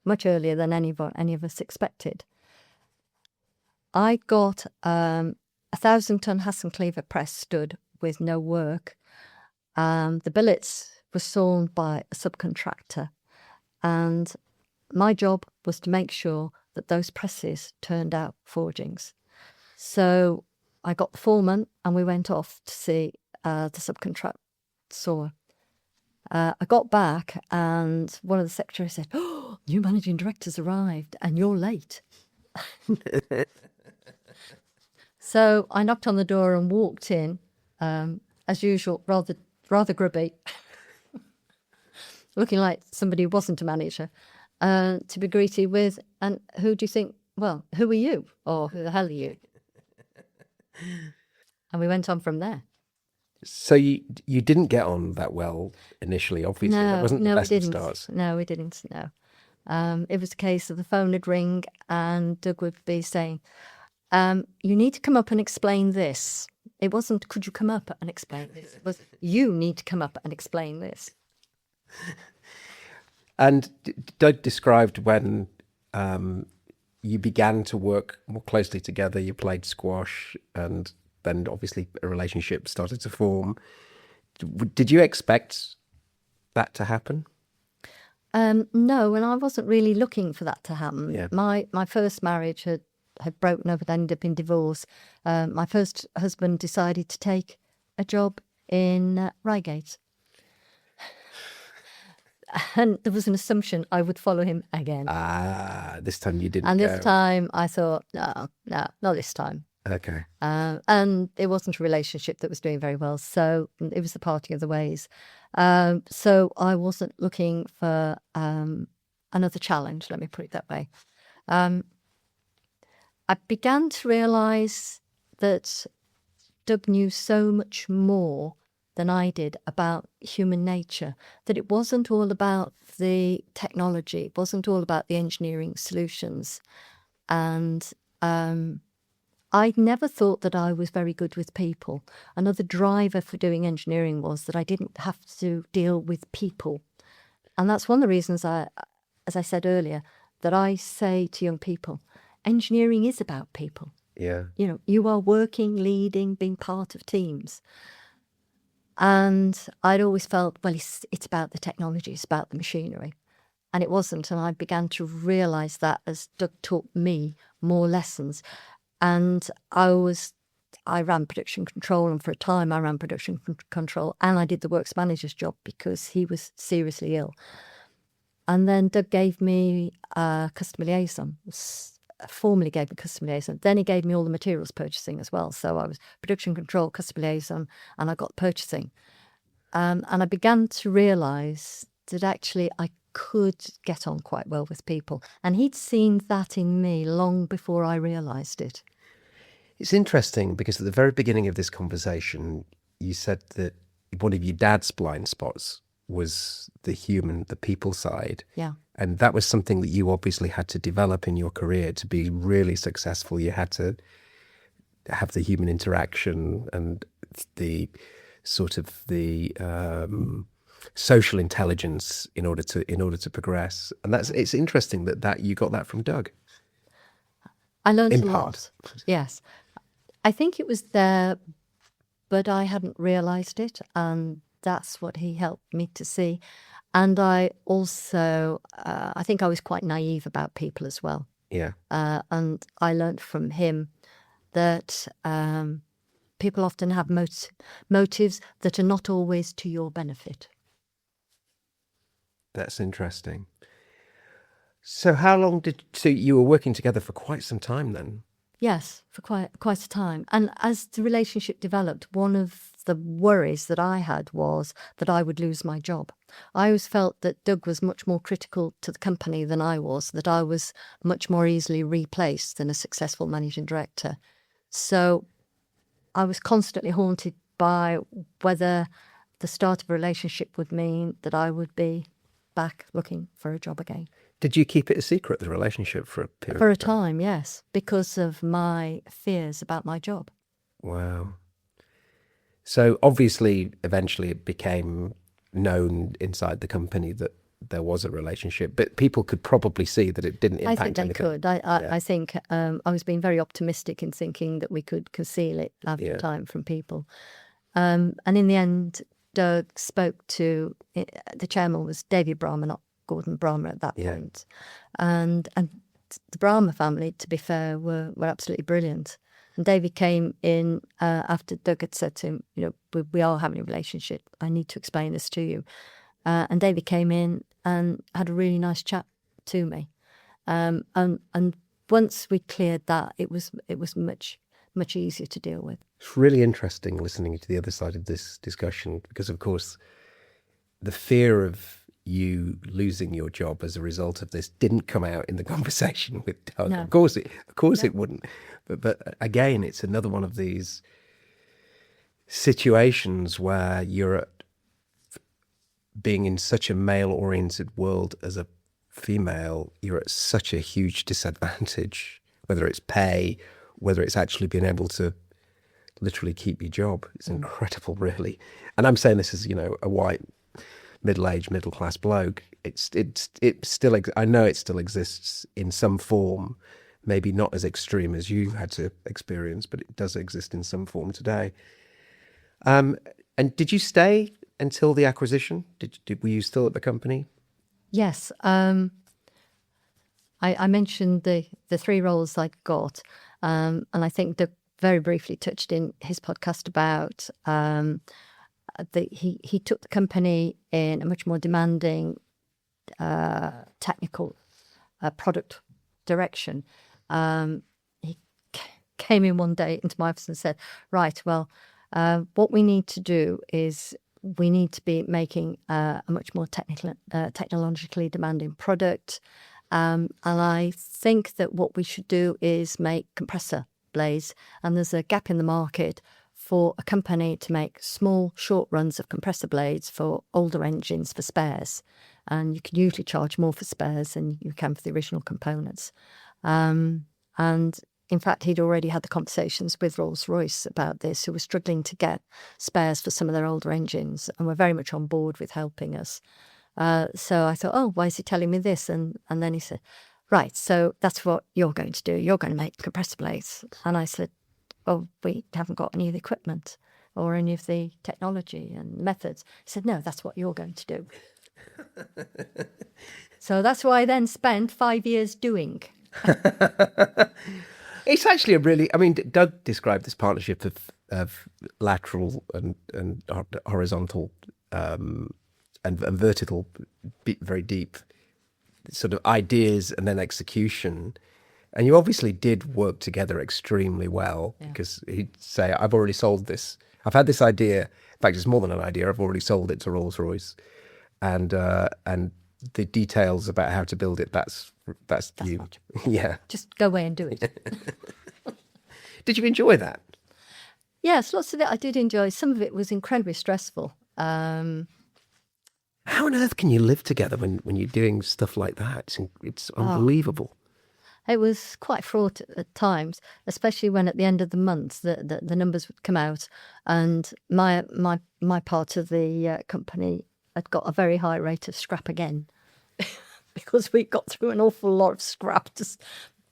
much earlier than any of us expected. I got 1,000-ton Hassan Cleaver press stood with no work. The billets were sawn by a subcontractor, and my job was to make sure that those presses turned out forgings. So I got the foreman and we went off to see the subcontract saw. I got back and one of the secretaries said, "Oh, new managing director's arrived and you're late." So I knocked on the door and walked in, as usual, rather grubby, looking like somebody who wasn't a manager, to be greeted with, "And who do you think, well, who are you? Or who the hell are you?" And we went on from there. So you didn't get on that well initially, obviously. That wasn't the best of starts. No, we didn't, no. It was a case of the phone would ring and Doug would be saying, "You need to come up and explain this." It wasn't, "Could you come up and explain this?" It was, "You need to come up and explain this." And Doug described when you began to work more closely together, you played squash, and then obviously a relationship started to form. Did you expect that to happen? No, and I wasn't really looking for that to happen. Yeah. My first marriage had broken up and ended up in divorce. My first husband decided to take a job in Reigate. And there was an assumption I would follow him again. This time you didn't And go. this time I thought, no, not this time. Okay. And it wasn't a relationship that was doing very well. So it was the parting of the ways. So I wasn't looking for another challenge, let me put it that way. I began to realise that Doug knew so much more than I did about human nature, that it wasn't all about the technology, it wasn't all about the engineering solutions. And I'd never thought that I was very good with people. Another driver for doing engineering was that I didn't have to deal with people. And that's one of the reasons, as I said earlier, that I say to young people, engineering is about people. Yeah. You know, you are working, leading, being part of teams. And I'd always felt, well, it's about the technology, it's about the machinery. And it wasn't. And I began to realise that as Doug taught me more lessons. And I ran production control, and for a time I ran production control, and I did the works manager's job because he was seriously ill. And then Doug gave me customer liaison, formally gave me customer liaison. Then he gave me all the materials purchasing as well. So I was production control, customer liaison, and I got purchasing. And I began to realise that actually I could get on quite well with people. And he'd seen that in me long before I realised it. It's interesting because at the very beginning of this conversation, you said that one of your dad's blind spots was the human, the people side. Yeah. And that was something that you obviously had to develop in your career to be really successful. You had to have the human interaction and the sort of the social intelligence in order to progress. And it's interesting that you got that from Doug. I learned in a part. lot. Yes. I think it was there, but I hadn't realised it, and that's what he helped me to see. And I also, I think I was quite naive about people as well. Yeah. And I learnt from him that people often have motives that are not always to your benefit. That's interesting. So how long so you were working together for quite some time then? Yes, for quite a time. And as the relationship developed, one of the worries that I had was that I would lose my job. I always felt that Doug was much more critical to the company than I was, that I was much more easily replaced than a successful managing director. So I was constantly haunted by whether the start of a relationship would mean that I would be back looking for a job again. Did you keep it a secret, the relationship, for a period? For a time, yes, because of my fears about my job. Wow. So obviously, eventually it became known inside the company that there was a relationship, but people could probably see that it didn't I impact think they anything. could. I think I was being very optimistic in thinking that we could conceal it at the time from people. And in the end, Doug spoke to, the chairman was David Brahma, not Gordon Brahma at that point. And the Brahma family, to be fair, were absolutely brilliant. And David came in after Doug had said to him, we are having a relationship. I need to explain this to you. And David came in and had a really nice chat to me. And once we cleared that, it was much easier to deal with. It's really interesting listening to the other side of this discussion because, of course, the fear of you losing your job as a result of this didn't come out in the conversation with Doug. No. Of course it wouldn't. But again, it's another one of these situations where you're being in such a male-oriented world as a female, you're at such a huge disadvantage, whether it's pay, whether it's actually being able to literally keep your job. It's incredible, really. And I'm saying this as, a white, middle-aged, middle-class bloke. It still, I know it still exists in some form, maybe not as extreme as you had to experience, but it does exist in some form today. And did you stay until the acquisition? Were you still at the company? Yes. I mentioned the three roles I got, and I think Doug very briefly touched in his podcast about he took the company in a much more demanding technical product direction. He came in one day into my office and said, right, well, what we need to do is we need to be making a much more technologically demanding product. And I think that what we should do is make compressor blades. And there's a gap in the market for a company to make small, short runs of compressor blades for older engines for spares. And you can usually charge more for spares than you can for the original components. And in fact, he'd already had the conversations with Rolls-Royce about this, who were struggling to get spares for some of their older engines and were very much on board with helping us. So I thought, why is he telling me this? And then he said, right, so that's what you're going to do. You're going to make compressor blades. And I said, well, we haven't got any of the equipment or any of the technology and methods. He said, no, that's what you're going to do. So that's what I then spent 5 years doing. It's actually Doug described this partnership of lateral and horizontal and vertical, very deep sort of ideas and then execution. And you obviously did work together extremely well because he'd say, I've already sold this. I've had this idea. In fact, it's more than an idea. I've already sold it to Rolls-Royce. And the details about how to build it, that's you. Yeah. Just go away and do it. Did you enjoy that? Yes, lots of it I did enjoy. Some of it was incredibly stressful. How on earth can you live together when you're doing stuff like that? It's unbelievable. It was quite fraught at times, especially when at the end of the month the numbers would come out, and my part of the company had got a very high rate of scrap again because we got through an awful lot of scrap, just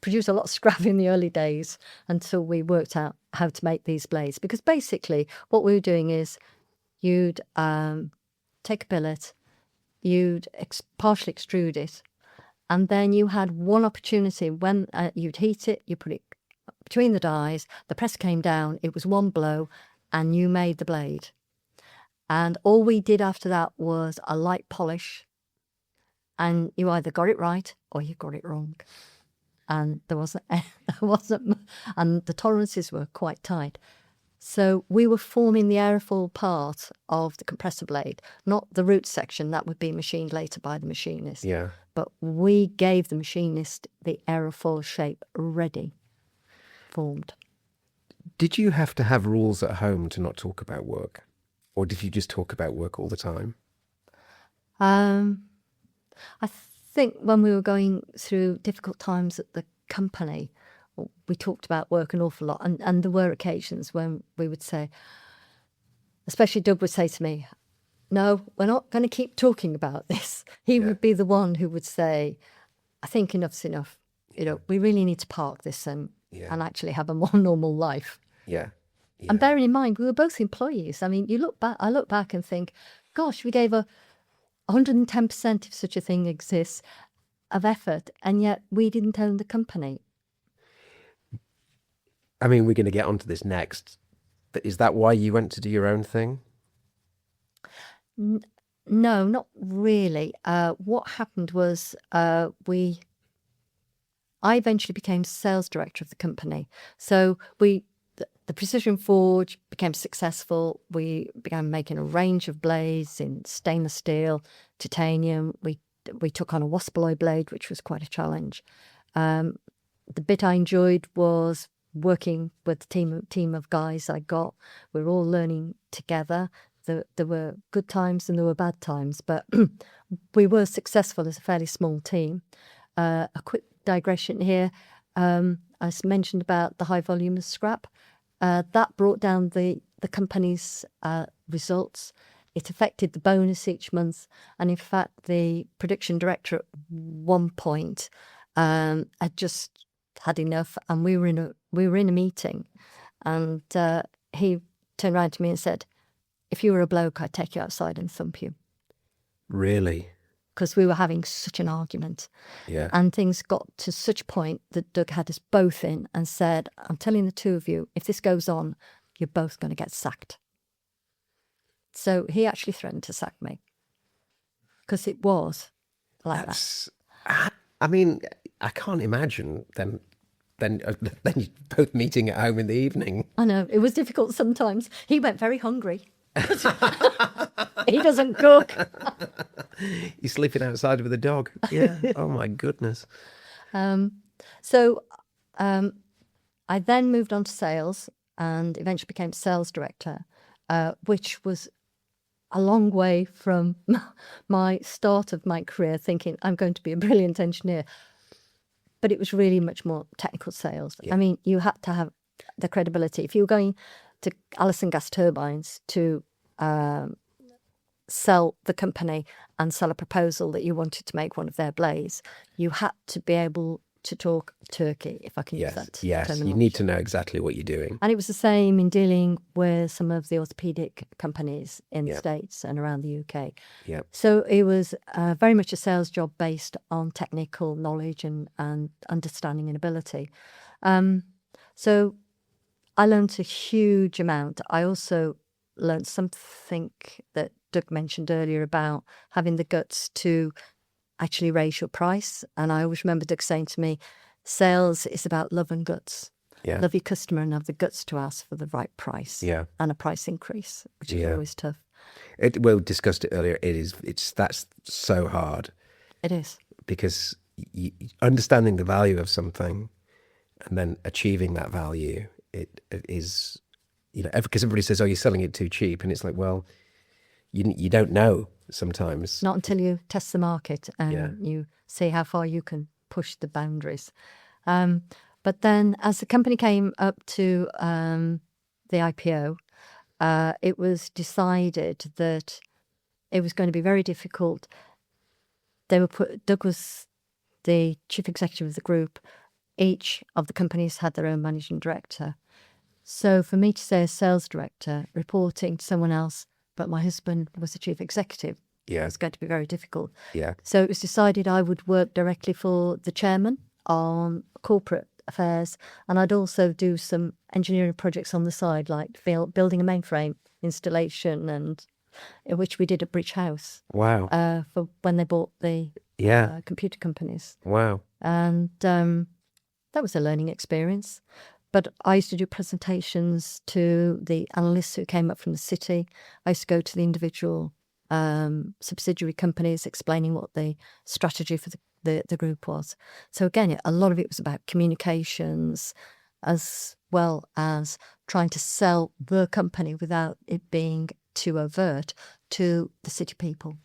produced a lot of scrap in the early days until we worked out how to make these blades. Because basically what we were doing is you'd take a billet, you'd partially extrude it, and then you had one opportunity when you'd heat it, you put it between the dies, the press came down, it was one blow, and you made the blade. And all we did after that was a light polish, and you either got it right or you got it wrong. And there wasn't, and the tolerances were quite tight. So we were forming the aerofoil part of the compressor blade, not the root section that would be machined later by the machinist. Yeah. But we gave the machinist the aerofoil shape ready, formed. Did you have to have rules at home to not talk about work? Or did you just talk about work all the time? I think when we were going through difficult times at the company, we talked about work an awful lot. And there were occasions when we would say, especially Doug would say to me, no, we're not going to keep talking about this. He would be the one who would say, I think enough's enough. We really need to park this and actually have a more normal life. Yeah. And bearing in mind, we were both employees. I mean, I look back and think, gosh, we gave 110%, if such a thing exists, of effort, and yet we didn't own the company. I mean, we're going to get onto this next, but is that why you went to do your own thing? No, not really. What happened was I eventually became sales director of the company. So the Precision Forge became successful. We began making a range of blades in stainless steel, titanium. We took on a Waspaloy blade, which was quite a challenge. The bit I enjoyed was working with the team of guys I got. We were all learning together. There were good times and there were bad times, but we were successful as a fairly small team. A quick digression here. I mentioned about the high volume of scrap. That brought down the company's results. It affected the bonus each month. And in fact, the production director at one point had just had enough. And we were in a meeting. And he turned around to me and said, if you were a bloke, I'd take you outside and thump you. Really? Because we were having such an argument. Yeah. And things got to such a point that Doug had us both in and said, I'm telling the two of you, if this goes on, you're both going to get sacked. So he actually threatened to sack me. Because it was like that. I mean, I can't imagine then you're both meeting at home in the evening. I know, it was difficult sometimes. He went very hungry. He doesn't cook. You're sleeping outside with a dog. Yeah. Oh my goodness. So I then moved on to sales and eventually became sales director, which was a long way from my start of my career thinking I'm going to be a brilliant engineer. But it was really much more technical sales. Yeah. I mean, you had to have the credibility. If you were going to Allison Gas Turbines to sell the company and sell a proposal that you wanted to make one of their blades, you had to be able to talk turkey, if I can use that terminology. You need to know exactly what you're doing. And it was the same in dealing with some of the orthopedic companies in the States and around the UK. Yep. So it was very much a sales job based on technical knowledge and understanding and ability. So I learned a huge amount. I also learned something that Doug mentioned earlier about having the guts to actually raise your price. And I always remember Doug saying to me, sales is about love and guts. Yeah. Love your customer and have the guts to ask for the right price. Yeah. And a price increase, which is always tough. We discussed it earlier. That's so hard. It is. Because understanding the value of something and then achieving that value, it is, because everybody says, oh, you're selling it too cheap. And it's like, well, you don't know sometimes. Not until you test the market and you see how far you can push the boundaries. But then as the company came up to the IPO, it was decided that it was going to be very difficult. Doug was the chief executive of the group. Each of the companies had their own managing director. So for me to say a sales director reporting to someone else, but my husband was the chief executive, it was going to be very difficult. Yeah. So it was decided I would work directly for the chairman on corporate affairs, and I'd also do some engineering projects on the side, like building a mainframe installation, and which we did at Bridge House. Wow. For when they bought the computer companies. Wow. And that was a learning experience. But I used to do presentations to the analysts who came up from the city. I used to go to the individual subsidiary companies explaining what the strategy for the group was. So again, a lot of it was about communications as well as trying to sell the company without it being too overt to the city people.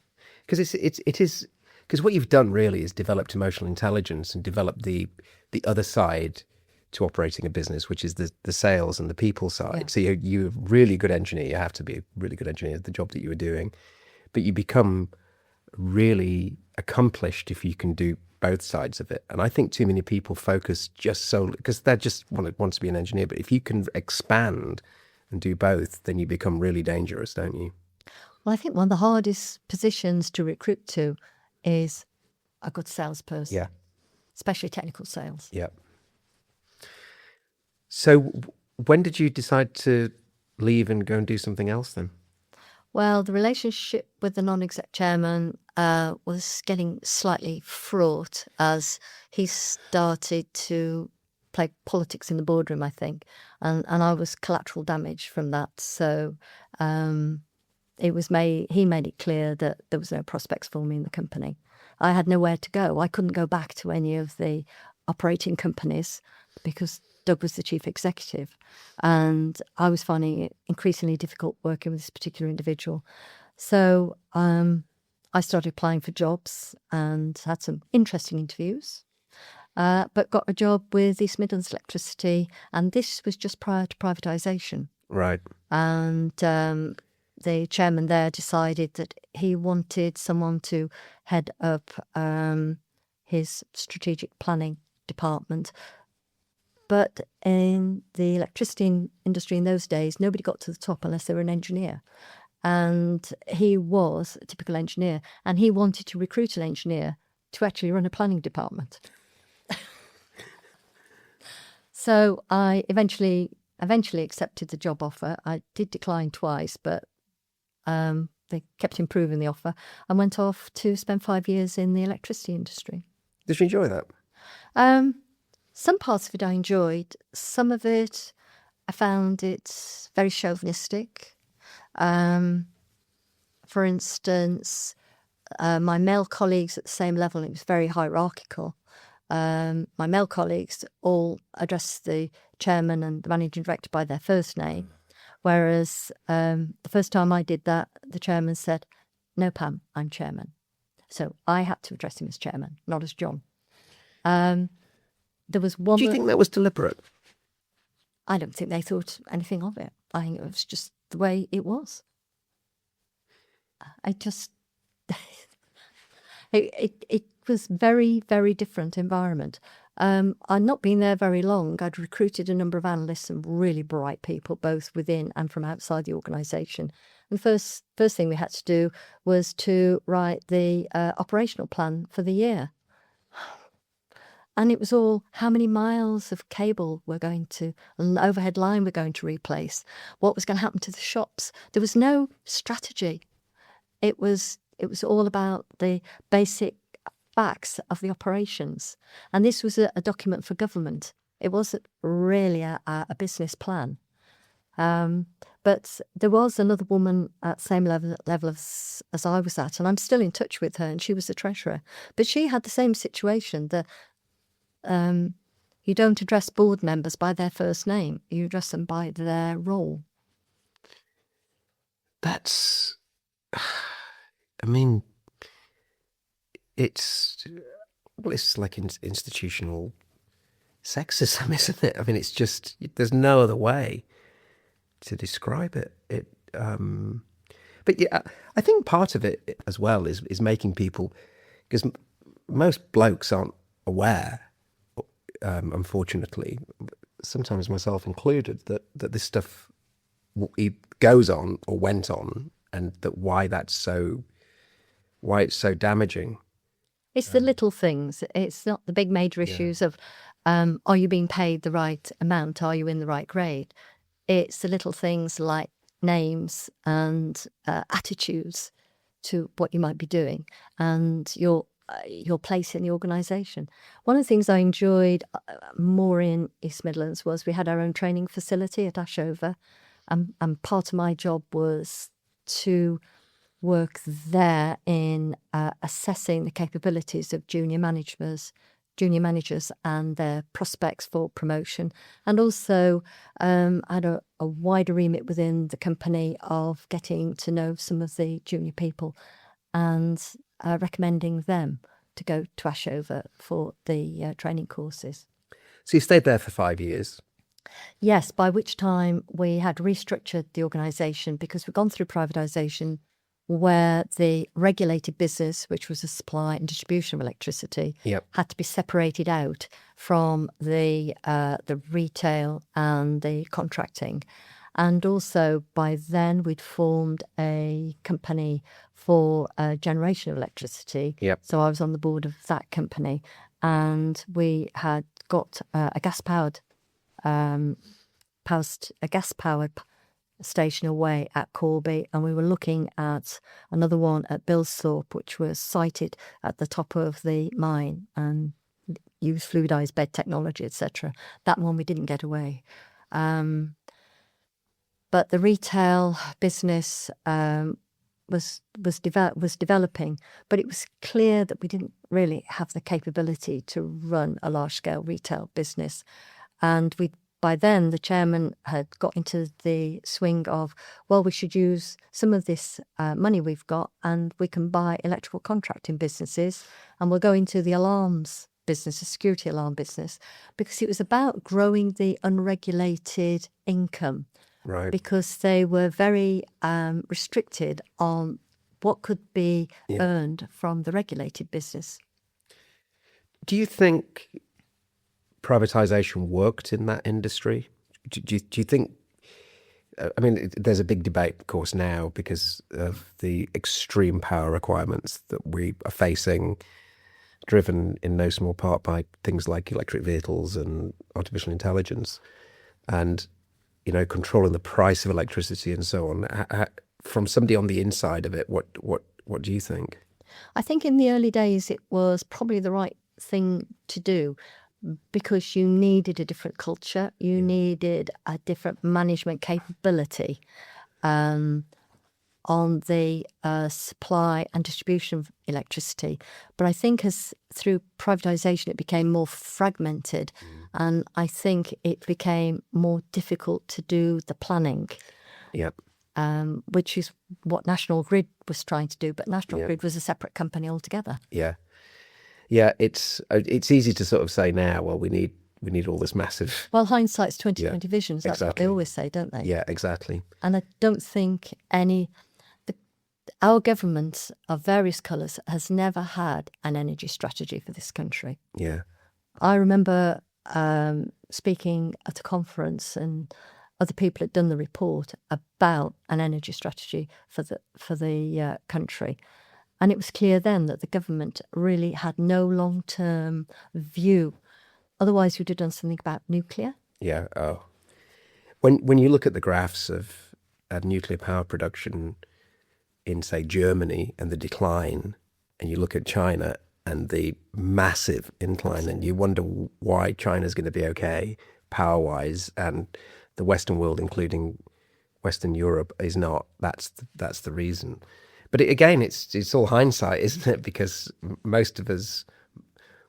Because it is because what you've done really is developed emotional intelligence and developed the other side to operating a business, which is the sales and the people side. Yeah. So you're a really good engineer. You have to be a really good engineer at the job that you were doing. but you become really accomplished if you can do both sides of it. And I think too many people focus just solely because they just want to be an engineer. But if you can expand and do both, then you become really dangerous, don't you? Well, I think one of the hardest positions to recruit to is a good salesperson, Yeah. especially technical sales. Yeah. So when did you decide to leave and go and do something else then? Well, the relationship with the non-exec chairman was getting slightly fraught as he started to play politics in the boardroom, I think, and I was collateral damage from that. So he made it clear that there was no prospects for me in the company. I had nowhere to go. I couldn't go back to any of the operating companies because Doug was the chief executive, and I was finding it increasingly difficult working with this particular individual. So I started applying for jobs and had some interesting interviews, but got a job with East Midlands Electricity, and this was just prior to privatisation. Right. And the chairman there decided that he wanted someone to head up his strategic planning department. But in the electricity industry in those days, nobody got to the top unless they were an engineer. And he was a typical engineer, and he wanted to recruit an engineer to actually run a planning department. So I eventually accepted the job offer. I did decline twice, but they kept improving the offer and went off to spend 5 years in the electricity industry. Did you enjoy that? Some parts of it I enjoyed. Some of it I found it very chauvinistic. For instance, my male colleagues at the same level, it was very hierarchical. My male colleagues all addressed the chairman and the managing director by their first name, whereas the first time I did that, the chairman said, "No, Pam, I'm chairman." So I had to address him as chairman, not as John. There was one. Do you think that was deliberate? I don't think they thought anything of it. I think it was just the way it was. It was very, very different environment. I'd not been there very long. I'd recruited a number of analysts and really bright people, both within and from outside the organisation. And the first thing we had to do was to write the operational plan for the year. And it was all how many miles of cable an overhead line we're going to replace, what was going to happen to the shops. There was no strategy. It was all about the basic facts of the operations. And this was a document for government. It wasn't really a business plan. But there was another woman at the same level as I was at, and I'm still in touch with her, and she was the treasurer. But she had the same situation that you don't address board members by their first name. You address them by their role. That's, I mean, it's like institutional sexism, isn't it? I mean, it's just, there's no other way to describe it. But yeah, I think part of it as well is making people, because most blokes aren't aware, unfortunately, sometimes myself included, that this stuff goes on or went on, and that why it's so damaging. It's the little things. It's not the big major issues of, are you being paid the right amount? Are you in the right grade? It's the little things like names and attitudes to what you might be doing and your place in the organisation. One of the things I enjoyed more in East Midlands was we had our own training facility at Ashover, and part of my job was to work there in assessing the capabilities of junior managers and their prospects for promotion, and also I had a wider remit within the company of getting to know some of the junior people and recommending them to go to Ashover for the training courses. So you stayed there for 5 years? Yes, by which time we had restructured the organisation because we'd gone through privatisation where the regulated business, which was the supply and distribution of electricity, Yep. had to be separated out from the retail and the contracting. And also by then we'd formed a company for generation of electricity. Yep. So I was on the board of that company, and we had got a gas-powered station away at Corby, and we were looking at another one at Billsthorpe, which was sited at the top of the mine and used fluidized bed technology, etc. That one we didn't get away. But the retail business was developing, but it was clear that we didn't really have the capability to run a large-scale retail business. And by then, the chairman had got into the swing of, well, we should use some of this money we've got and we can buy electrical contracting businesses, and we'll go into the alarms business, a security alarm business, because it was about growing the unregulated income. Right. Because they were very restricted on what could be earned from the regulated business. Do you think privatization worked in that industry? Do you think, I mean, there's a big debate, of course, now because of the extreme power requirements that we are facing, driven in no small part by things like electric vehicles and artificial intelligence, and controlling the price of electricity and so on. From somebody on the inside of it, what do you think? I think in the early days it was probably the right thing to do, because you needed a different culture, you needed a different management capability on the supply and distribution of electricity. But I think as through privatisation it became more fragmented, and I think it became more difficult to do the planning. Yep. Which is what National Grid was trying to do, but National Grid was a separate company altogether. Yeah. Yeah, it's easy to sort of say now, well, we need all this massive... Well, hindsight's 20/20 visions. That's what they always say, don't they? Yeah, exactly. And I don't think our government of various colours has never had an energy strategy for this country. Yeah. I remember speaking at a conference, and other people had done the report about an energy strategy for the country. And it was clear then that the government really had no long-term view. Otherwise, we'd have done something about nuclear. Yeah. Oh. When you look at the graphs of nuclear power production in, say, Germany and the decline, and you look at China and the massive incline, and you wonder why China's going to be okay power-wise, and the Western world, including Western Europe, is not. That's the reason. But again, it's all hindsight, isn't it? Because most of us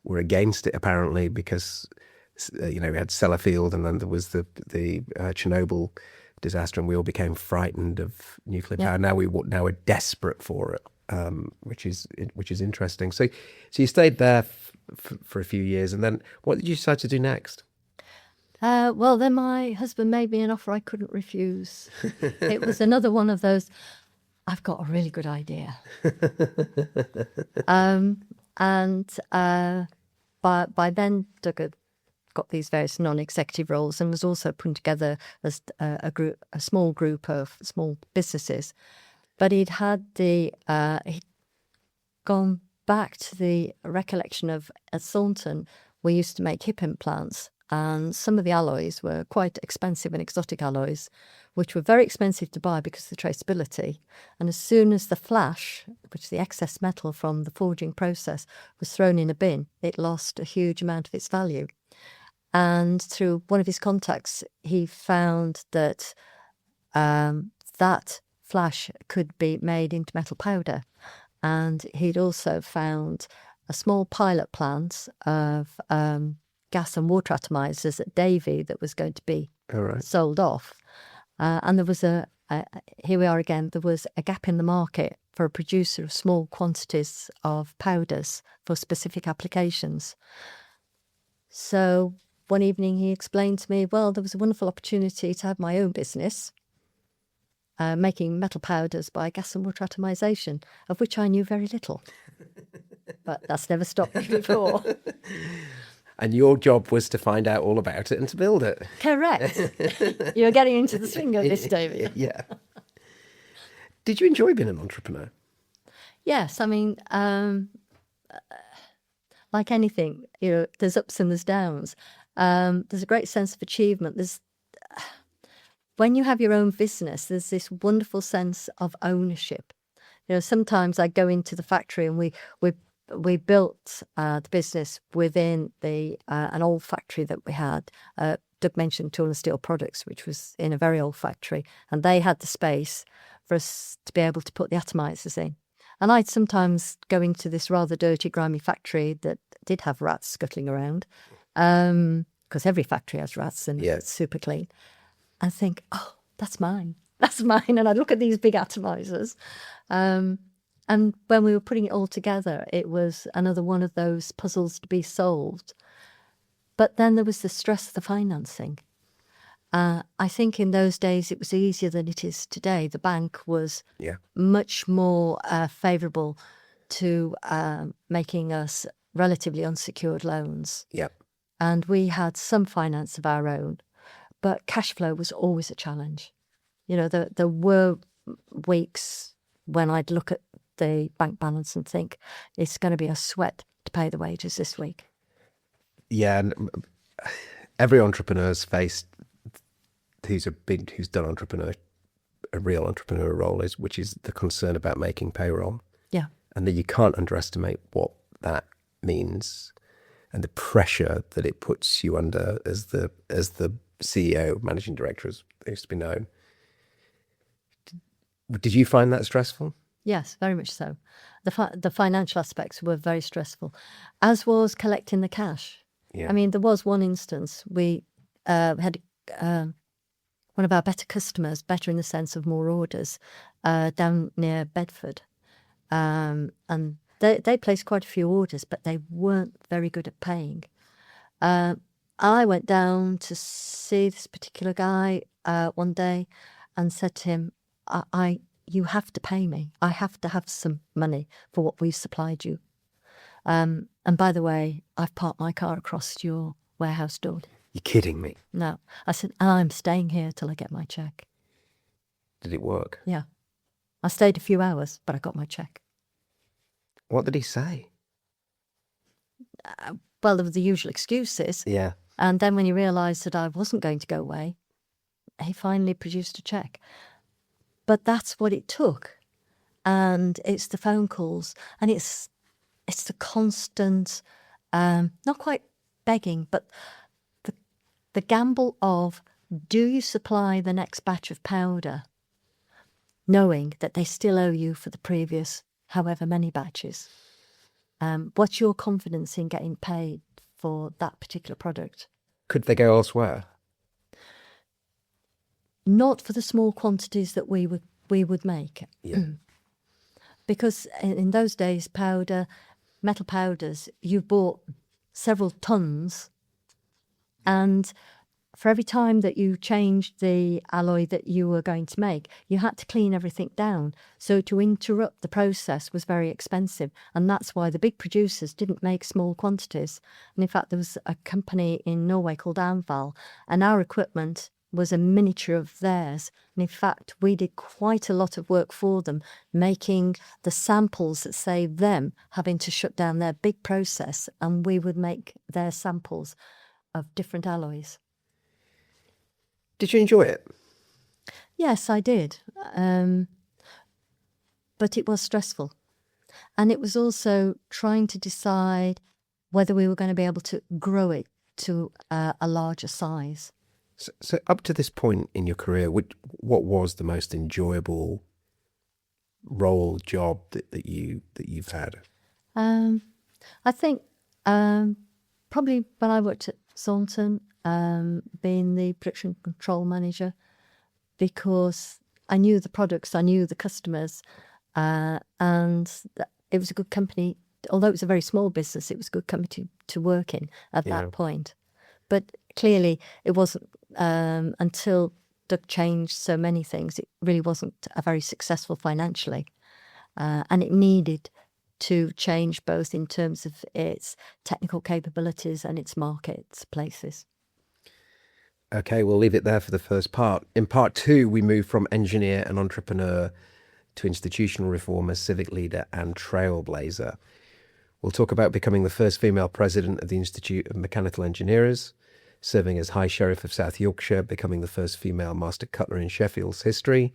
were against it, apparently, because we had Sellafield, and then there was the Chernobyl disaster, and we all became frightened of nuclear power. Now we're desperate for it, which is interesting. So you stayed there for a few years, and then what did you decide to do next? Well, then my husband made me an offer I couldn't refuse. It was another one of those, I've got a really good idea. By then, Doug had got these various non-executive roles and was also putting together a small group of small businesses. But he'd gone back to the recollection of at Thornton, we used to make hip implants. And some of the alloys were quite expensive and exotic alloys, which were very expensive to buy because of the traceability. And as soon as the flash, which is the excess metal from the forging process, was thrown in a bin, it lost a huge amount of its value. And through one of his contacts, he found that that flash could be made into metal powder. And he'd also found a small pilot plant of gas and water atomizers at Davy that was going to be sold off. And there was here we are again, there was a gap in the market for a producer of small quantities of powders for specific applications. So one evening he explained to me, well, there was a wonderful opportunity to have my own business. making metal powders by gas and water atomization, of which I knew very little. But that's never stopped me before. And your job was to find out all about it and to build it. Correct. You're getting into the swing of this, David. Yeah. Did you enjoy being an entrepreneur? Yes, I mean, like anything, there's ups and there's downs. There's a great sense of achievement. When you have your own business, there's this wonderful sense of ownership. Sometimes I go into the factory and we built the business within an old factory that we had. Doug mentioned Tool and Steel Products, which was in a very old factory, and they had the space for us to be able to put the atomizers in. And I'd sometimes go into this rather dirty, grimy factory that did have rats scuttling around, because every factory has rats and it's super clean, and think, oh, that's mine. That's mine. And I'd look at these big atomizers. And when we were putting it all together, it was another one of those puzzles to be solved. But then there was the stress of the financing. I think in those days it was easier than it is today. The bank was much more favourable to making us relatively unsecured loans. Yep. And we had some finance of our own, but cash flow was always a challenge. There were weeks when I'd look at the bank balance and think it's going to be a sweat to pay the wages this week. Yeah, and every entrepreneur's faced who's done a real entrepreneur role which is the concern about making payroll. Yeah. And that you can't underestimate what that means and the pressure that it puts you under as the CEO, managing director, as it used to be known. Did you find that stressful? Yes, very much so. The financial aspects were very stressful, as was collecting the cash. Yeah. I mean, there was one instance we had one of our better customers, better in the sense of more orders, down near Bedford. And they placed quite a few orders, but they weren't very good at paying. I went down to see this particular guy one day and said to him, you have to pay me. I have to have some money for what we've supplied you. And by the way, I've parked my car across your warehouse door. You're kidding me. No. I said, and I'm staying here till I get my cheque. Did it work? Yeah. I stayed a few hours, but I got my cheque. What did he say? Well, there were the usual excuses. Yeah. And then when he realised that I wasn't going to go away, he finally produced a cheque. But that's what it took. And it's the phone calls, and it's the constant, not quite begging, but the gamble of, do you supply the next batch of powder, knowing that they still owe you for the previous however many batches? What's your confidence in getting paid for that particular product? Could they go elsewhere? Not for the small quantities that we would make. Yeah. Because in those days, metal powders, you bought several tons, and for every time that you changed the alloy that you were going to make, you had to clean everything down. So to interrupt the process was very expensive, and that's why the big producers didn't make small quantities. And in fact, there was a company in Norway called Anval, and our equipment was a miniature of theirs. And in fact, we did quite a lot of work for them, making the samples that saved them having to shut down their big process, and we would make their samples of different alloys. Did you enjoy it? Yes, I did. But it was stressful. And it was also trying to decide whether we were going to be able to grow it to a larger size. So up to this point in your career, what was the most enjoyable job that you've had? I think probably when I worked at Thornton, being the production control manager, because I knew the products, I knew the customers, and it was a good company. Although it was a very small business, it was a good company to work in at that point. But clearly, it wasn't until changed so many things. It really wasn't a very successful financially. And it needed to change both in terms of its technical capabilities and its marketplaces. Okay, we'll leave it there for the first part. In part 2, we move from engineer and entrepreneur to institutional reformer, civic leader and trailblazer. We'll talk about becoming the first female president of the Institute of Mechanical Engineers, serving as High Sheriff of South Yorkshire, becoming the first female master cutler in Sheffield's history,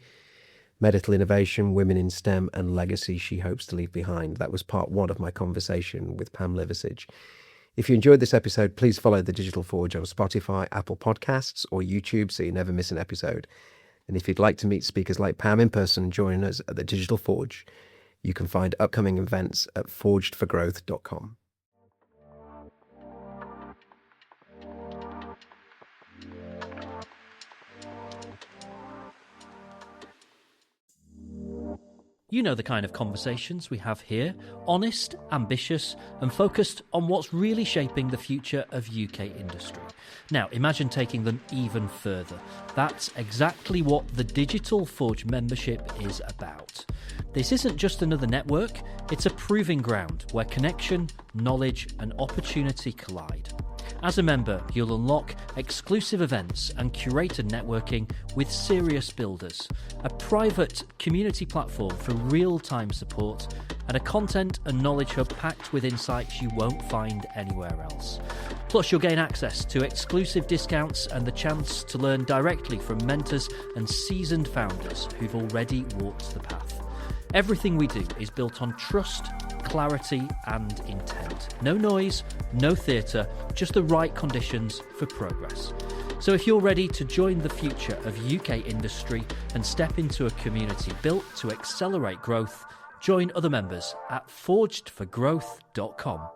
medical innovation, women in STEM and legacy she hopes to leave behind. That was part 1 of my conversation with Pam Liversidge. If you enjoyed this episode, please follow The Digital Forge on Spotify, Apple Podcasts or YouTube so you never miss an episode. And if you'd like to meet speakers like Pam in person, join us at The Digital Forge. You can find upcoming events at forgedforgrowth.com. You know the kind of conversations we have here, honest, ambitious and focused on what's really shaping the future of UK industry. Now imagine taking them even further. That's exactly what the Digital Forge membership is about. This isn't just another network, it's a proving ground where connection, knowledge and opportunity collide. As a member, you'll unlock exclusive events and curated networking with serious builders, a private community platform for real-time support, and a content and knowledge hub packed with insights you won't find anywhere else. Plus, you'll gain access to exclusive discounts and the chance to learn directly from mentors and seasoned founders who've already walked the path. Everything we do is built on trust, clarity and intent. No noise, no theatre, just the right conditions for progress. So if you're ready to join the future of UK industry and step into a community built to accelerate growth, join other members at forgedforgrowth.com.